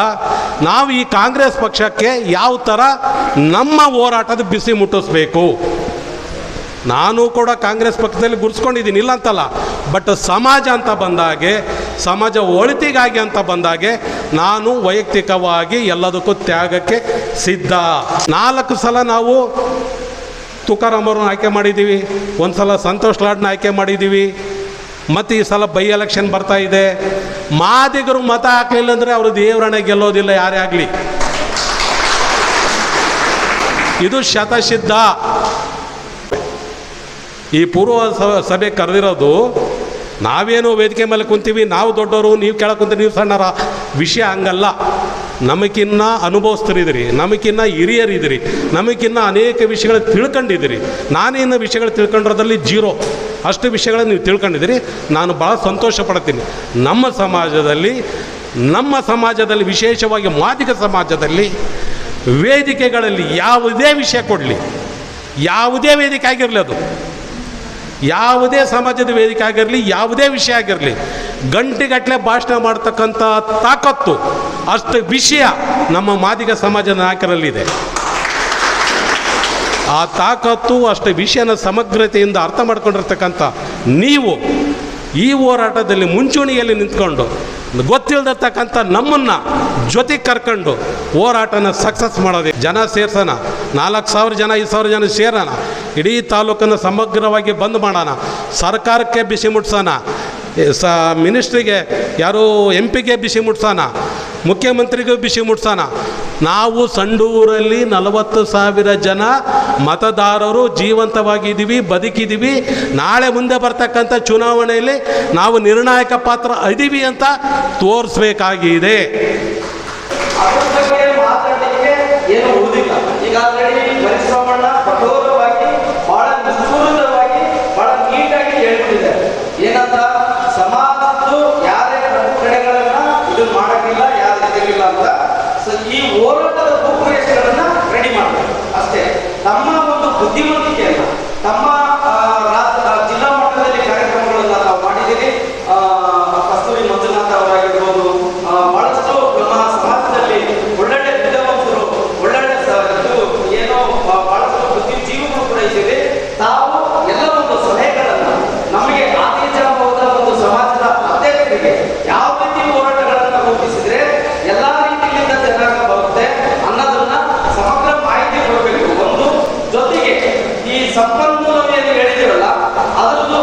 ನಾವು ಈ ಕಾಂಗ್ರೆಸ್ ಪಕ್ಷಕ್ಕೆ ಯಾವ ಥರ ನಮ್ಮ ಹೋರಾಟದ ಬಿಸಿ ಮುಟ್ಟಿಸ್ಬೇಕು. ನಾನು ಕೂಡ ಕಾಂಗ್ರೆಸ್ ಪಕ್ಷದಲ್ಲಿ ಗುರ್ಸ್ಕೊಂಡಿದ್ದೀನಿ, ಇಲ್ಲ ಅಂತಲ್ಲ. ಬಟ್ ಸಮಾಜ ಅಂತ ಬಂದಾಗೆ, ಸಮಾಜ ಒಳಿತಿಗಾಗಿ ಅಂತ ಬಂದಾಗೆ ನಾನು ವೈಯಕ್ತಿಕವಾಗಿ ಎಲ್ಲದಕ್ಕೂ ತ್ಯಾಗಕ್ಕೆ ಸಿದ್ಧ. 4 ಸಲ ನಾವು ತುಕಾರಾಮ್ ಅವ್ರನ್ನ ಆಯ್ಕೆ ಮಾಡಿದ್ದೀವಿ, ಒಂದು ಸಲ ಸಂತೋಷ್ ಲಾಡ್ನ ಆಯ್ಕೆ ಮಾಡಿದ್ದೀವಿ, ಮತ್ತು ಈ ಸಲ ಬೈ ಎಲೆಕ್ಷನ್ ಬರ್ತಾ ಇದೆ. ಮಾದಿಗರು ಮತ ಹಾಕಲಿಲ್ಲ ಅಂದರೆ ಅವರು ದೇವರನ್ನ ಗೆಲ್ಲೋದಿಲ್ಲ ಯಾರೇ ಆಗಲಿ. ಇದು ಶತಸಿದ್ಧ. ಈ ಪೂರ್ವ ಸಭೆ ಕರೆದಿರೋದು ನಾವೇನೋ ವೇದಿಕೆ ಮೇಲೆ ಕುಂತೀವಿ, ನಾವು ದೊಡ್ಡವರು, ನೀವು ಕೆಳಗೆ ಕುಂತೀವಿ, ನೀವು ಸಣ್ಣರ ವಿಷಯ ಹಂಗಲ್ಲ. ನಮಗಿನ್ನ ಅನುಭವಿಸ್ತಿರಿದ್ದೀರಿ, ನಮಗಿನ್ನ ಹಿರಿಯರಿದ್ದೀರಿ, ನಮಗಿನ್ನ ಅನೇಕ ವಿಷಯಗಳು ತಿಳ್ಕೊಂಡಿದ್ದೀರಿ. ನಾನೇನು ವಿಷಯಗಳು ತಿಳ್ಕೊಂಡಿರೋದ್ರಲ್ಲಿ 0 ಅಷ್ಟು ವಿಷಯಗಳನ್ನು ನೀವು ತಿಳ್ಕೊಂಡಿದ್ದೀರಿ. ನಾನು ಭಾಳ ಸಂತೋಷ ಪಡ್ತೀನಿ. ನಮ್ಮ ಸಮಾಜದಲ್ಲಿ ವಿಶೇಷವಾಗಿ ಮಾದಿಗ ಸಮಾಜದಲ್ಲಿ ವೇದಿಕೆಗಳಲ್ಲಿ ಯಾವುದೇ ವಿಷಯ ಕೊಡಲಿ, ಯಾವುದೇ ವೇದಿಕೆ ಆಗಿರಲಿ, ಅದು ಯಾವುದೇ ಸಮಾಜದ ವೇದಿಕೆ ಆಗಿರಲಿ, ಯಾವುದೇ ವಿಷಯ ಆಗಿರಲಿ, ಗಂಟೆಗಟ್ಟಲೆ ಭಾಷಣ ಮಾಡ್ತಕ್ಕಂಥ ತಾಕತ್ತು, ಅಷ್ಟು ವಿಷಯ ನಮ್ಮ ಮಾದಿಗ ಸಮಾಜದ ನಾಯಕರಲ್ಲಿದೆ. ಆ ತಾಕತ್ತು, ಅಷ್ಟು ವಿಷಯನ ಸಮಗ್ರತೆಯಿಂದ ಅರ್ಥ ಮಾಡ್ಕೊಂಡಿರ್ತಕ್ಕಂಥ ನೀವು ಈ ಹೋರಾಟದಲ್ಲಿ ಮುಂಚೂಣಿಯಲ್ಲಿ ನಿಂತ್ಕೊಂಡು ಗೊತ್ತಿಲ್ಲದಕ್ಕಂಥ ನಮ್ಮನ್ನು ಜೊತೆಗೆ ಕರ್ಕೊಂಡು ಹೋರಾಟನ ಸಕ್ಸಸ್ ಮಾಡೋದು. ಜನ ಸೇರ್ಸೋಣ, 4,000 ಜನ 5,000 ಜನ ಸೇರೋಣ, ಇಡೀ ತಾಲೂಕನ್ನು ಸಮಗ್ರವಾಗಿ ಬಂದ್ ಮಾಡೋಣ, ಸರ್ಕಾರಕ್ಕೆ ಬಿಸಿ ಮುಟ್ಸೋಣ, ಮಿನಿಸ್ಟ್ರಿಗೆ ಯಾರು MP ಗೆ ಬಿಸಿ ಮುಟ್ಸೋಣ, ಮುಖ್ಯಮಂತ್ರಿಗೂ ಬಿಸಿ ಮುಟ್ಸೋಣ. ನಾವು ಸಂಡೂರಲ್ಲಿ 40,000 ಜನ ಮತದಾರರು ಜೀವಂತವಾಗಿದ್ದೀವಿ, ಬದುಕಿದ್ದೀವಿ. ನಾಳೆ ಮುಂದೆ ಬರ್ತಕ್ಕಂಥ ಚುನಾವಣೆಯಲ್ಲಿ ನಾವು ನಿರ್ಣಾಯಕ ಪಾತ್ರ ಇದ್ದೀವಿ ಅಂತ ತೋರಿಸ್ಬೇಕಾಗಿದೆ. ಅದ್ರ ಬಗ್ಗೆ ಮಾತಾಡಲಿಕ್ಕೆ ಏನು ಉಳಿದಿಲ್ಲ. ಈಗ ಆಲ್ರೆಡಿ ಪರಿಶ್ರಮಣ ಕಠೋರವಾಗಿ ಬಹಳ ನಿಷ್ಠುರವಾಗಿ ಬಹಳ ನೀಟಾಗಿ ಹೇಳ್ಬಿಟ್ಟಿದ್ದಾರೆ. ಏನಂತ ಸಮಾಜದ್ದು ಯಾರೇ ಕಡೆಗಳನ್ನ ಇದು ಮಾಡಕ್ಕಿಲ್ಲ, ಯಾರು ಇದಕ್ಕಿಲ್ಲ ಅಂತ. ಸೊ ಈ ಹೋರಾಟದ ರೂಪುರೇಷೆಗಳನ್ನ ರೆಡಿ ಮಾಡಬೇಕು ಅಷ್ಟೇ. ತಮ್ಮ ಒಂದು ಬುದ್ಧಿವಂತಿಕೆಯನ್ನ ತಮ್ಮ ಜಿಲ್ಲಾ ಮಟ್ಟದಲ್ಲಿ ಕಾರ್ಯಕ್ರಮಗಳನ್ನ ನಾವು ಮಾಡಿದ್ದೀರಿ. ಕಸ್ತೂರಿ ಮಂಜುನಾಥ್ ಅವರಾಗಿರ್ಬೋದು, ಬಹಳಷ್ಟು ನಮ್ಮ ಸಮಾಜದಲ್ಲಿ ಒಳ್ಳೊಳ್ಳೆ ವಿದ್ಯಾವಂತರು, ಒಳ್ಳೊಳ್ಳೆ ಏನೋ ಬಹಳಷ್ಟು ಬುದ್ಧಿಜೀವಿಗಳು ಕೂಡ ಇದ್ದೀವಿ. ತಾವು ಎಲ್ಲ ಒಂದು ಸಲಹೆಗಳನ್ನು ನಮಗೆ ಆದಿಜಾಂಬವದ ಒಂದು ಸಮಾಜದ ಅಧ್ಯಕ್ಷರಿಗೆ ಯಾವ ರೀತಿ ಹೋರಾಟಗಳನ್ನು ರೂಪಿಸಿದ್ರೆ ಎಲ್ಲ ರೀತಿಯಿಂದ ಚೆನ್ನಾಗಿ ಬರುತ್ತೆ ಅನ್ನೋದನ್ನ ಸಮಗ್ರ ಮಾಹಿತಿ ಕೊಡಬೇಕು. ಒಂದು ಜೊತೆಗೆ ಈ ಸಂಪನ್ಮೂಲವನ್ನು ಹೇಳಿದಿರಲ್ಲ, ಅದರದ್ದು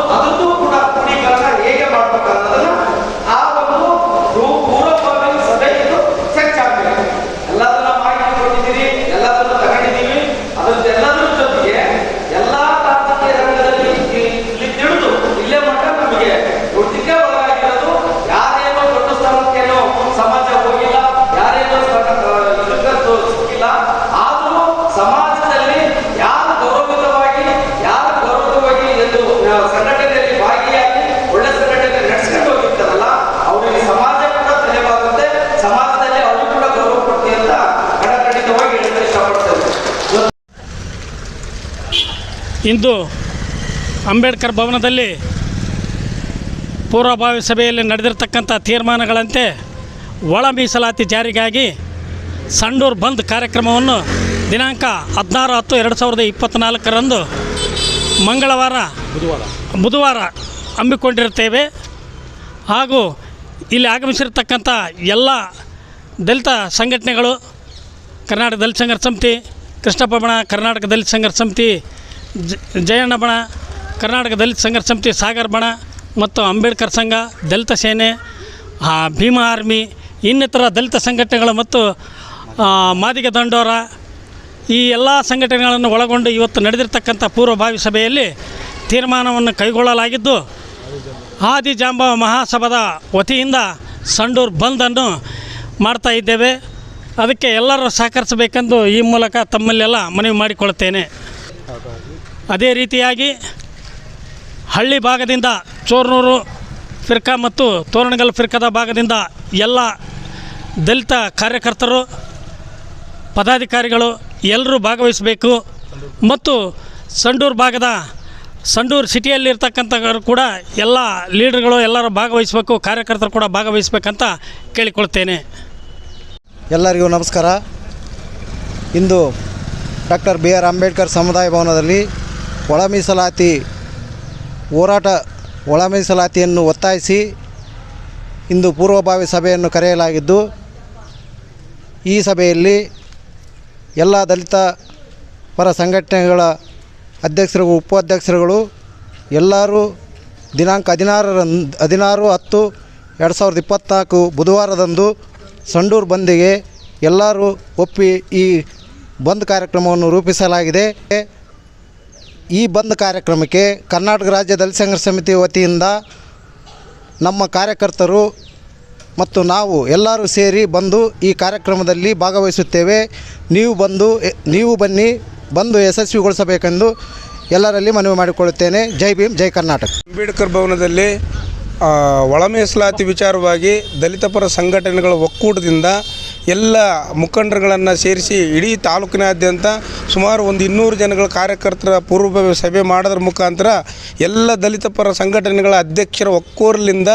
ಕೂಡ ಕ್ರೋಢೀಕರಣ ಹೇಗೆ ಮಾಡ್ಬೇಕು ಅನ್ನೋದನ್ನ ಆ ಒಂದು ಪೂರ್ವಭಾವಿ ಸಭೆ ಇದು ಚರ್ಚೆ ಆಗಬೇಕು. ಎಲ್ಲದನ್ನ ಮಾಹಿತಿ ಕೊಟ್ಟಿದ್ದೀರಿ, ಎಲ್ಲದನ್ನು ತಗೊಂಡಿದ್ದೀವಿ. ಎಲ್ಲದರ ಜೊತೆಗೆ ಎಲ್ಲ ರಾಜಕೀಯ ರಂಗದಲ್ಲಿ ಇಲ್ಲಿ ತಿಳಿದು ಇಲ್ಲೇ ಮಟ್ಟ ನಮಗೆ ದುಡ್ಡಿಗೆ ಒಳಗಾಗಿರೋದು. ಯಾರೇನೋ ದೊಡ್ಡ ಸ್ಥಾನಕ್ಕೇನೋ ಸಮಾಜ ಹೋಗಿಲ್ಲ, ಯಾರೇನೋ ಸಿಕ್ಕಿಲ್ಲ. ಆದರೂ ಸಮಾಜದಲ್ಲಿ ಯಾರು ಗೌರವಿತವಾಗಿ ಎಂದು ಸಂಘಟನೆಯಲ್ಲಿ ಭಾಗಿಯಾಗಿ ಒಳ್ಳೆ ಸಂಘಟನೆ ನಡೆಸ್ಕೊಂಡು ಹೋಗಿರ್ತಾರಲ್ಲ, ಅವರಿಗೆ ಸಮಾಜ ಕೂಡ ತಲೆಬಾಗುತ್ತೆ, ಸಮಾಜದಲ್ಲಿ ಅವರು ಕೂಡ ಗೌರವ ಕೊಡ್ತೀವಿ ಅಂತ ಖಂಡಿತವಾಗಿ ಹೇಳಲು ಇಷ್ಟಪಡ್ತೇವೆ. ಇಂದು ಅಂಬೇಡ್ಕರ್ ಭವನದಲ್ಲಿ ಪೂರ್ವಭಾವಿ ಸಭೆಯಲ್ಲಿ ನಡೆದಿರ್ತಕ್ಕಂಥ ತೀರ್ಮಾನಗಳಂತೆ ಒಳ ಮೀಸಲಾತಿ ಜಾರಿಗಾಗಿ ಸಂಡೂರು ಬಂದ್ ಕಾರ್ಯಕ್ರಮವನ್ನು ದಿನಾಂಕ 16/10/2024 ಬುಧವಾರ ಹಮ್ಮಿಕೊಂಡಿರುತ್ತೇವೆ. ಹಾಗೂ ಇಲ್ಲಿ ಆಗಮಿಸಿರ್ತಕ್ಕಂಥ ಎಲ್ಲ ದಲಿತ ಸಂಘಟನೆಗಳು, ಕರ್ನಾಟಕ ದಲಿತ ಸಂಘರ್ಷ ಸಮಿತಿ, ಕೃಷ್ಣಪ್ಪ ಬಣ, ಕರ್ನಾಟಕ ದಲಿತ ಸಂಘರ್ಷ ಸಮಿತಿ, ಜಯಣ್ಣ ಬಣ, ಕರ್ನಾಟಕ ದಲಿತ ಸಂಘರ್ಷ ಸಮಿತಿ ಸಾಗರ್ ಬಣ ಮತ್ತು ಅಂಬೇಡ್ಕರ್ ಸಂಘ, ದಲಿತ ಸೇನೆ, ಭೀಮಾ ಆರ್ಮಿ, ಇನ್ನಿತರ ದಲಿತ ಸಂಘಟನೆಗಳು ಮತ್ತು ಮಾದಿಗ ದಂಡೋರ, ಈ ಎಲ್ಲ ಸಂಘಟನೆಗಳನ್ನು ಒಳಗೊಂಡು ಇವತ್ತು ನಡೆದಿರ್ತಕ್ಕಂಥ ಪೂರ್ವಭಾವಿ ಸಭೆಯಲ್ಲಿ ತೀರ್ಮಾನವನ್ನು ಕೈಗೊಳ್ಳಲಾಗಿದ್ದು, ಆದಿಜಾಂಬವ ಮಹಾಸಭಾದ ವತಿಯಿಂದ ಸಂಡೂರು ಬಂದನ್ನು ಮಾಡ್ತಾ ಇದ್ದೇವೆ. ಅದಕ್ಕೆ ಎಲ್ಲರೂ ಸಹಕರಿಸಬೇಕೆಂದು ಈ ಮೂಲಕ ತಮ್ಮಲ್ಲೆಲ್ಲ ಮನವಿ ಮಾಡಿಕೊಳ್ಳುತ್ತೇನೆ. ಅದೇ ರೀತಿಯಾಗಿ ಹಳ್ಳಿ ಭಾಗದಿಂದ ಚೋರ್ನೂರು ಫಿರ್ಕಾ ಮತ್ತು ತೋರಣಗಲ್ ಫಿರ್ಕಾದ ಭಾಗದಿಂದ ಎಲ್ಲ ದಲಿತ ಕಾರ್ಯಕರ್ತರು, ಪದಾಧಿಕಾರಿಗಳು ಎಲ್ಲರೂ ಭಾಗವಹಿಸಬೇಕು. ಮತ್ತು ಸಂಡೂರು ಸಿಟಿಯಲ್ಲಿರ್ತಕ್ಕಂಥವರು ಕೂಡ ಎಲ್ಲ ಲೀಡರ್ಗಳು ಎಲ್ಲರೂ ಭಾಗವಹಿಸಬೇಕು, ಕಾರ್ಯಕರ್ತರು ಕೂಡ ಭಾಗವಹಿಸಬೇಕಂತ ಕೇಳಿಕೊಳ್ತೇನೆ. ಎಲ್ಲರಿಗೂ ನಮಸ್ಕಾರ. ಇಂದು ಡಾಕ್ಟರ್ BR ಅಂಬೇಡ್ಕರ್ ಸಮುದಾಯ ಭವನದಲ್ಲಿ ಒಳ ಮೀಸಲಾತಿಯನ್ನು ಒತ್ತಾಯಿಸಿ ಇಂದು ಪೂರ್ವಭಾವಿ ಸಭೆಯನ್ನು ಕರೆಯಲಾಗಿದ್ದು, ಈ ಸಭೆಯಲ್ಲಿ ಎಲ್ಲ ದಲಿತ ಪರ ಸಂಘಟನೆಗಳ ಅಧ್ಯಕ್ಷರು, ಉಪಾಧ್ಯಕ್ಷರುಗಳು ಎಲ್ಲರೂ ದಿನಾಂಕ 16/10/2024 ಬುಧವಾರದಂದು ಸಂಡೂರು ಬಂದಿಗೆ ಎಲ್ಲರೂ ಒಪ್ಪಿ ಈ ಬಂದ್ ಕಾರ್ಯಕ್ರಮವನ್ನು ರೂಪಿಸಲಾಗಿದೆ. ಈ ಬಂದ್ ಕಾರ್ಯಕ್ರಮಕ್ಕೆ ಕರ್ನಾಟಕ ರಾಜ್ಯ ದಲಿತ ಸಂಘರ್ಷ ಸಮಿತಿ ವತಿಯಿಂದ ನಮ್ಮ ಕಾರ್ಯಕರ್ತರು ಮತ್ತು ನಾವು ಎಲ್ಲರೂ ಸೇರಿ ಬಂದು ಈ ಕಾರ್ಯಕ್ರಮದಲ್ಲಿ ಭಾಗವಹಿಸುತ್ತೇವೆ. ನೀವು ಬನ್ನಿ, ಬಂದು ಯಶಸ್ವಿಗೊಳಿಸಬೇಕೆಂದು ಎಲ್ಲರಲ್ಲಿ ಮನವಿ ಮಾಡಿಕೊಳ್ಳುತ್ತೇನೆ. ಜೈ ಭೀಮ್, ಜೈ ಕರ್ನಾಟಕ. ಅಂಬೇಡ್ಕರ್ ಭವನದಲ್ಲಿ ಒಳ ಮೀಸಲಾತಿ ವಿಚಾರವಾಗಿ ದಲಿತ ಪರ ಸಂಘಟನೆಗಳ ಒಕ್ಕೂಟದಿಂದ ಎಲ್ಲ ಮುಖಂಡರುಗಳನ್ನು ಸೇರಿಸಿ ಇಡೀ ತಾಲೂಕಿನಾದ್ಯಂತ ಸುಮಾರು 200 ಜನಗಳ ಕಾರ್ಯಕರ್ತರ ಪೂರ್ವಭಾವಿ ಸಭೆ ಮಾಡೋದ್ರ ಮುಖಾಂತರ ಎಲ್ಲ ದಲಿತ ಪರ ಸಂಘಟನೆಗಳ ಅಧ್ಯಕ್ಷರ ಒಕ್ಕೂರಲಿಂದ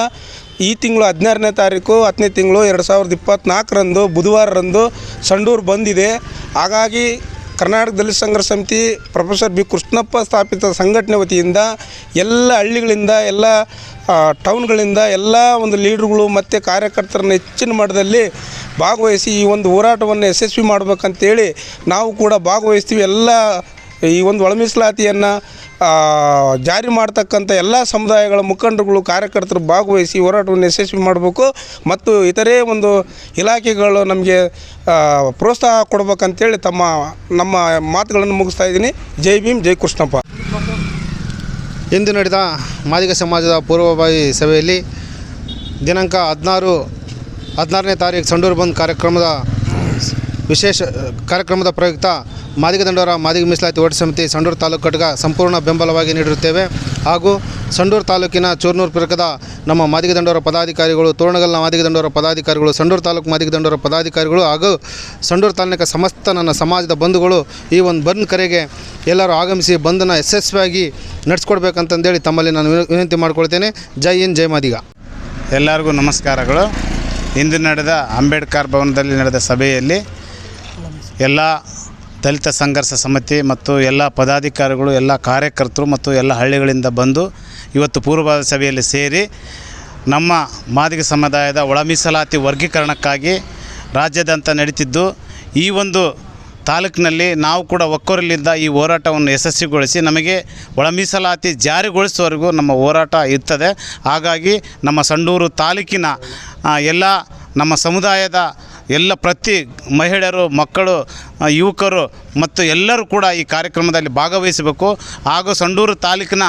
ಈ ತಿಂಗಳು 16ನೇ ತಾರೀಕು 10ನೇ ತಿಂಗಳು 2024 ಬುಧವಾರರಂದು ಸಂಡೂರು ಬಂದಿದೆ. ಹಾಗಾಗಿ ಕರ್ನಾಟಕ ದಲಿತ ಸಂಘರ್ಷ ಸಮಿತಿ ಪ್ರೊಫೆಸರ್ ಬಿ ಕೃಷ್ಣಪ್ಪ ಸ್ಥಾಪಿತ ಸಂಘಟನೆ ವತಿಯಿಂದ ಎಲ್ಲ ಹಳ್ಳಿಗಳಿಂದ, ಎಲ್ಲ ಟೌನ್ಗಳಿಂದ ಎಲ್ಲ ಒಂದು ಲೀಡ್ರುಗಳು ಮತ್ತು ಕಾರ್ಯಕರ್ತರನ್ನ ಹೆಚ್ಚಿನ ಮಟ್ಟದಲ್ಲಿ ಭಾಗವಹಿಸಿ ಈ ಒಂದು ಹೋರಾಟವನ್ನು ಯಶಸ್ವಿ ಮಾಡಬೇಕಂತೇಳಿ ನಾವು ಕೂಡ ಭಾಗವಹಿಸ್ತೀವಿ. ಎಲ್ಲ ಈ ಒಂದು ಒಳ ಮೀಸಲಾತಿಯನ್ನು ಜಾರಿ ಮಾಡ್ತಕ್ಕಂಥ ಎಲ್ಲ ಸಮುದಾಯಗಳ ಮುಖಂಡರುಗಳು ಕಾರ್ಯಕರ್ತರು ಭಾಗವಹಿಸಿ ಹೋರಾಟವನ್ನು ಯಶಸ್ವಿ ಮಾಡಬೇಕು ಮತ್ತು ಇತರೆ ಒಂದು ಇಲಾಖೆಗಳು ನಮಗೆ ಪ್ರೋತ್ಸಾಹ ಕೊಡ್ಬೇಕಂತೇಳಿ ನಮ್ಮ ಮಾತುಗಳನ್ನು ಮುಗಿಸ್ತಾ ಇದ್ದೀನಿ. ಜೈ ಭೀಮ್, ಜೈ ಕೃಷ್ಣಪ್ಪ. ಇಂದು ನಡೆದ ಮಾದಿಗ ಸಮಾಜದ ಪೂರ್ವಭಾವಿ ಸಭೆಯಲ್ಲಿ ದಿನಾಂಕ 16ನೇ ತಾರೀಕು ಸಂಡೂರು ಬಂದ್ ವಿಶೇಷ ಕಾರ್ಯಕ್ರಮದ ಪ್ರಯುಕ್ತ ಮಾದಿಗ ದಂಡೋರ ಮಾದಿಗ ಮೀಸಲಾತಿ ಹೋರಾಟ ಸಮಿತಿ ಸಂಡೂರು ತಾಲೂಕು ಘಟಕ ಸಂಪೂರ್ಣ ಬೆಂಬಲವಾಗಿ ನೀಡಿರುತ್ತೇವೆ. ಹಾಗೂ ಸಂಡೂರು ತಾಲೂಕಿನ ಚೂರ್ನೂರು ಪಿರಕದ ನಮ್ಮ ಮಾದಿಗ ದಂಡೋರ ಪದಾಧಿಕಾರಿಗಳು, ತೋರಣಗಲ್ನ ಮಾದಿಗ ದಂಡೋರ ಪದಾಧಿಕಾರಿಗಳು, ಸಂಡೂರು ತಾಲೂಕು ಮಾದಿಗ ದಂಡೋರ ಪದಾಧಿಕಾರಿಗಳು ಹಾಗೂ ಸಂಡೂರು ತಾಲೂಕಿನ ಸಮಸ್ತ ನನ್ನ ಸಮಾಜದ ಬಂಧುಗಳು ಈ ಒಂದು ಬಂದ್ ಕರೆಗೆ ಎಲ್ಲರೂ ಆಗಮಿಸಿ ಬಂದನ್ನು ಯಶಸ್ವಿಯಾಗಿ ನಡೆಸ್ಕೊಡ್ಬೇಕಂತಂದೇಳಿ ತಮ್ಮಲ್ಲಿ ನಾನು ವಿನಂತಿ ಮಾಡಿಕೊಳ್ತೇನೆ. ಜೈ ಹಿಂದ್, ಜೈ ಮಾದಿಗ. ಎಲ್ಲರಿಗೂ ನಮಸ್ಕಾರಗಳು. ಇಂದು ನಡೆದ ಅಂಬೇಡ್ಕರ್ ಭವನದಲ್ಲಿ ನಡೆದ ಸಭೆಯಲ್ಲಿ ಎಲ್ಲ ದಲಿತ ಸಂಘರ್ಷ ಸಮಿತಿ ಮತ್ತು ಎಲ್ಲ ಪದಾಧಿಕಾರಿಗಳು, ಎಲ್ಲ ಕಾರ್ಯಕರ್ತರು ಮತ್ತು ಎಲ್ಲ ಹಳ್ಳಿಗಳಿಂದ ಬಂದು ಇವತ್ತು ಪೂರ್ವಭಾವಿ ಸಭೆಯಲ್ಲಿ ಸೇರಿ ನಮ್ಮ ಮಾದಿಗ ಸಮುದಾಯದ ಒಳ ಮೀಸಲಾತಿ ವರ್ಗೀಕರಣಕ್ಕಾಗಿ ರಾಜ್ಯಾದ್ಯಂತ ನಡೀತಿದ್ದು ಈ ಒಂದು ತಾಲೂಕಿನಲ್ಲಿ ನಾವು ಕೂಡ ಒಕ್ಕೊರಲಿಂದ ಈ ಹೋರಾಟವನ್ನು ಯಶಸ್ವಿಗೊಳಿಸಿ ನಮಗೆ ಒಳ ಮೀಸಲಾತಿ ಜಾರಿಗೊಳಿಸುವವರೆಗೂ ನಮ್ಮ ಹೋರಾಟ ಇರ್ತದೆ. ಹಾಗಾಗಿ ನಮ್ಮ ಸಂಡೂರು ತಾಲೂಕಿನ ಎಲ್ಲ ನಮ್ಮ ಸಮುದಾಯದ ಎಲ್ಲ ಪ್ರತಿ ಮಹಿಳೆಯರು, ಮಕ್ಕಳು, ಯುವಕರು ಮತ್ತು ಎಲ್ಲರೂ ಕೂಡ ಈ ಕಾರ್ಯಕ್ರಮದಲ್ಲಿ ಭಾಗವಹಿಸಬೇಕು. ಹಾಗೂ ಸಂಡೂರು ತಾಲೂಕಿನ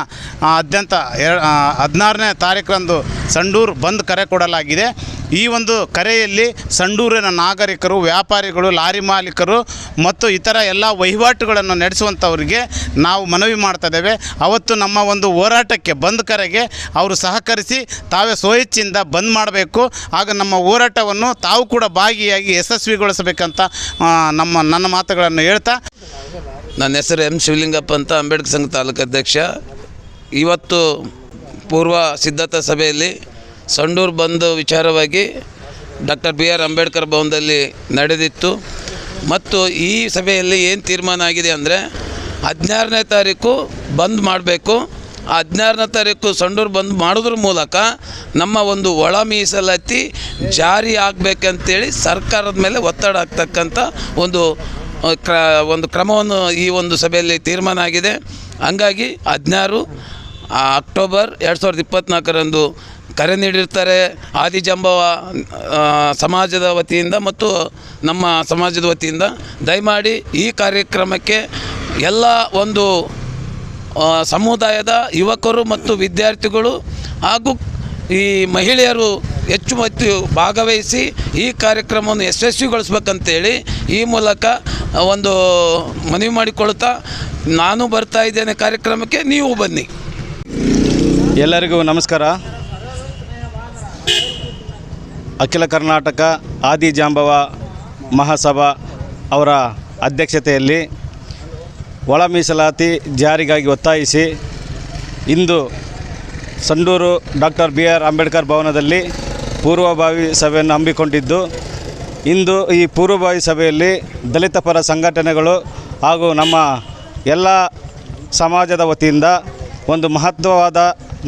ಆದ್ಯಂತ 16ನೇ ತಾರೀಕರಂದು ಸಂಡೂರು ಬಂದ್ ಕರೆ ಕೊಡಲಾಗಿದೆ. ಈ ಒಂದು ಕರೆಯಲ್ಲಿ ಸಂಡೂರಿನ ನಾಗರಿಕರು, ವ್ಯಾಪಾರಿಗಳು, ಲಾರಿ ಮಾಲೀಕರು ಮತ್ತು ಇತರ ಎಲ್ಲ ವಹಿವಾಟುಗಳನ್ನು ನಡೆಸುವಂಥವರಿಗೆ ನಾವು ಮನವಿ ಮಾಡ್ತಾಯಿದ್ದೇವೆ. ಅವತ್ತು ನಮ್ಮ ಒಂದು ಹೋರಾಟಕ್ಕೆ ಬಂದ್ ಕರೆಗೆ ಅವರು ಸಹಕರಿಸಿ ತಾವೇ ಸ್ವಇಚ್ಛೆಯಿಂದ ಬಂದ್ ಮಾಡಬೇಕು. ಆಗ ನಮ್ಮ ಹೋರಾಟವನ್ನು ತಾವು ಕೂಡ ಭಾಗಿಯಾಗಿ ಯಶಸ್ವಿಗೊಳಿಸಬೇಕಂತ ನನ್ನ ಮಾತುಗಳನ್ನು ಹೇಳ್ತಾ, ನನ್ನ ಹೆಸರು ಎಂ ಶಿವಲಿಂಗಪ್ಪ ಅಂತ, ಅಂಬೇಡ್ಕರ್ ಸಂಘ ತಾಲೂಕು ಅಧ್ಯಕ್ಷ. ಇವತ್ತು ಪೂರ್ವ ಸಿದ್ಧತಾ ಸಭೆಯಲ್ಲಿ ಸಂಡೂರು ಬಂದ್ ವಿಚಾರವಾಗಿ ಡಾಕ್ಟರ್ BR ಅಂಬೇಡ್ಕರ್ ಭವನದಲ್ಲಿ ನಡೆದಿತ್ತು. ಮತ್ತು ಈ ಸಭೆಯಲ್ಲಿ ಏನು ತೀರ್ಮಾನ ಆಗಿದೆ ಅಂದರೆ 16ನೇ ತಾರೀಕು ಬಂದ್ ಮಾಡಬೇಕು. ಆ 16ನೇ ತಾರೀಕು ಸಂಡೂರು ಬಂದ್ ಮಾಡೋದ್ರ ಮೂಲಕ ನಮ್ಮ ಒಂದು ಒಳ ಮೀಸಲಾತಿ ಜಾರಿ ಆಗಬೇಕಂತೇಳಿ ಸರ್ಕಾರದ ಮೇಲೆ ಒತ್ತಡ ಆಗ್ತಕ್ಕಂಥ ಒಂದು ಕ್ರಮವನ್ನು ಈ ಒಂದು ಸಭೆಯಲ್ಲಿ ತೀರ್ಮಾನ ಆಗಿದೆ. ಹಂಗಾಗಿ 16 ಅಕ್ಟೋಬರ್ 2024ರಂದು ಕರೆ ನೀಡಿರ್ತಾರೆ ಆದಿಜಾಂಬವ ಸಮಾಜದ ವತಿಯಿಂದ ಮತ್ತು ನಮ್ಮ ಸಮಾಜದ ವತಿಯಿಂದ. ದಯಮಾಡಿ ಈ ಕಾರ್ಯಕ್ರಮಕ್ಕೆ ಎಲ್ಲ ಒಂದು ಸಮುದಾಯದ ಯುವಕರು ಮತ್ತು ವಿದ್ಯಾರ್ಥಿಗಳು ಹಾಗೂ ಈ ಮಹಿಳೆಯರು ಹೆಚ್ಚು ಭಾಗವಹಿಸಿ ಈ ಕಾರ್ಯಕ್ರಮವನ್ನು ಯಶಸ್ವಿಗೊಳಿಸ್ಬೇಕಂತೇಳಿ ಈ ಮೂಲಕ ಒಂದು ಮನವಿ ಮಾಡಿಕೊಳ್ತಾ ನಾನು ಬರ್ತಾ ಇದ್ದೇನೆ ಕಾರ್ಯಕ್ರಮಕ್ಕೆ, ನೀವು ಬನ್ನಿ. ಎಲ್ಲರಿಗೂ ನಮಸ್ಕಾರ. ಅಖಿಲ ಕರ್ನಾಟಕ ಆದಿಜಾಂಬವ ಮಹಾಸಭಾ ಅವರ ಅಧ್ಯಕ್ಷತೆಯಲ್ಲಿ ಒಳ ಮೀಸಲಾತಿ ಜಾರಿಗಾಗಿ ಒತ್ತಾಯಿಸಿ ಇಂದು ಸಂಡೂರು ಡಾಕ್ಟರ್ BR ಅಂಬೇಡ್ಕರ್ ಭವನದಲ್ಲಿ ಪೂರ್ವಭಾವಿ ಸಭೆಯನ್ನು ಹಮ್ಮಿಕೊಂಡಿದ್ದು, ಇಂದು ಈ ಪೂರ್ವಭಾವಿ ಸಭೆಯಲ್ಲಿ ದಲಿತ ಪರ ಸಂಘಟನೆಗಳು ಹಾಗೂ ನಮ್ಮ ಎಲ್ಲ ಸಮಾಜದ ವತಿಯಿಂದ ಒಂದು ಮಹತ್ವವಾದ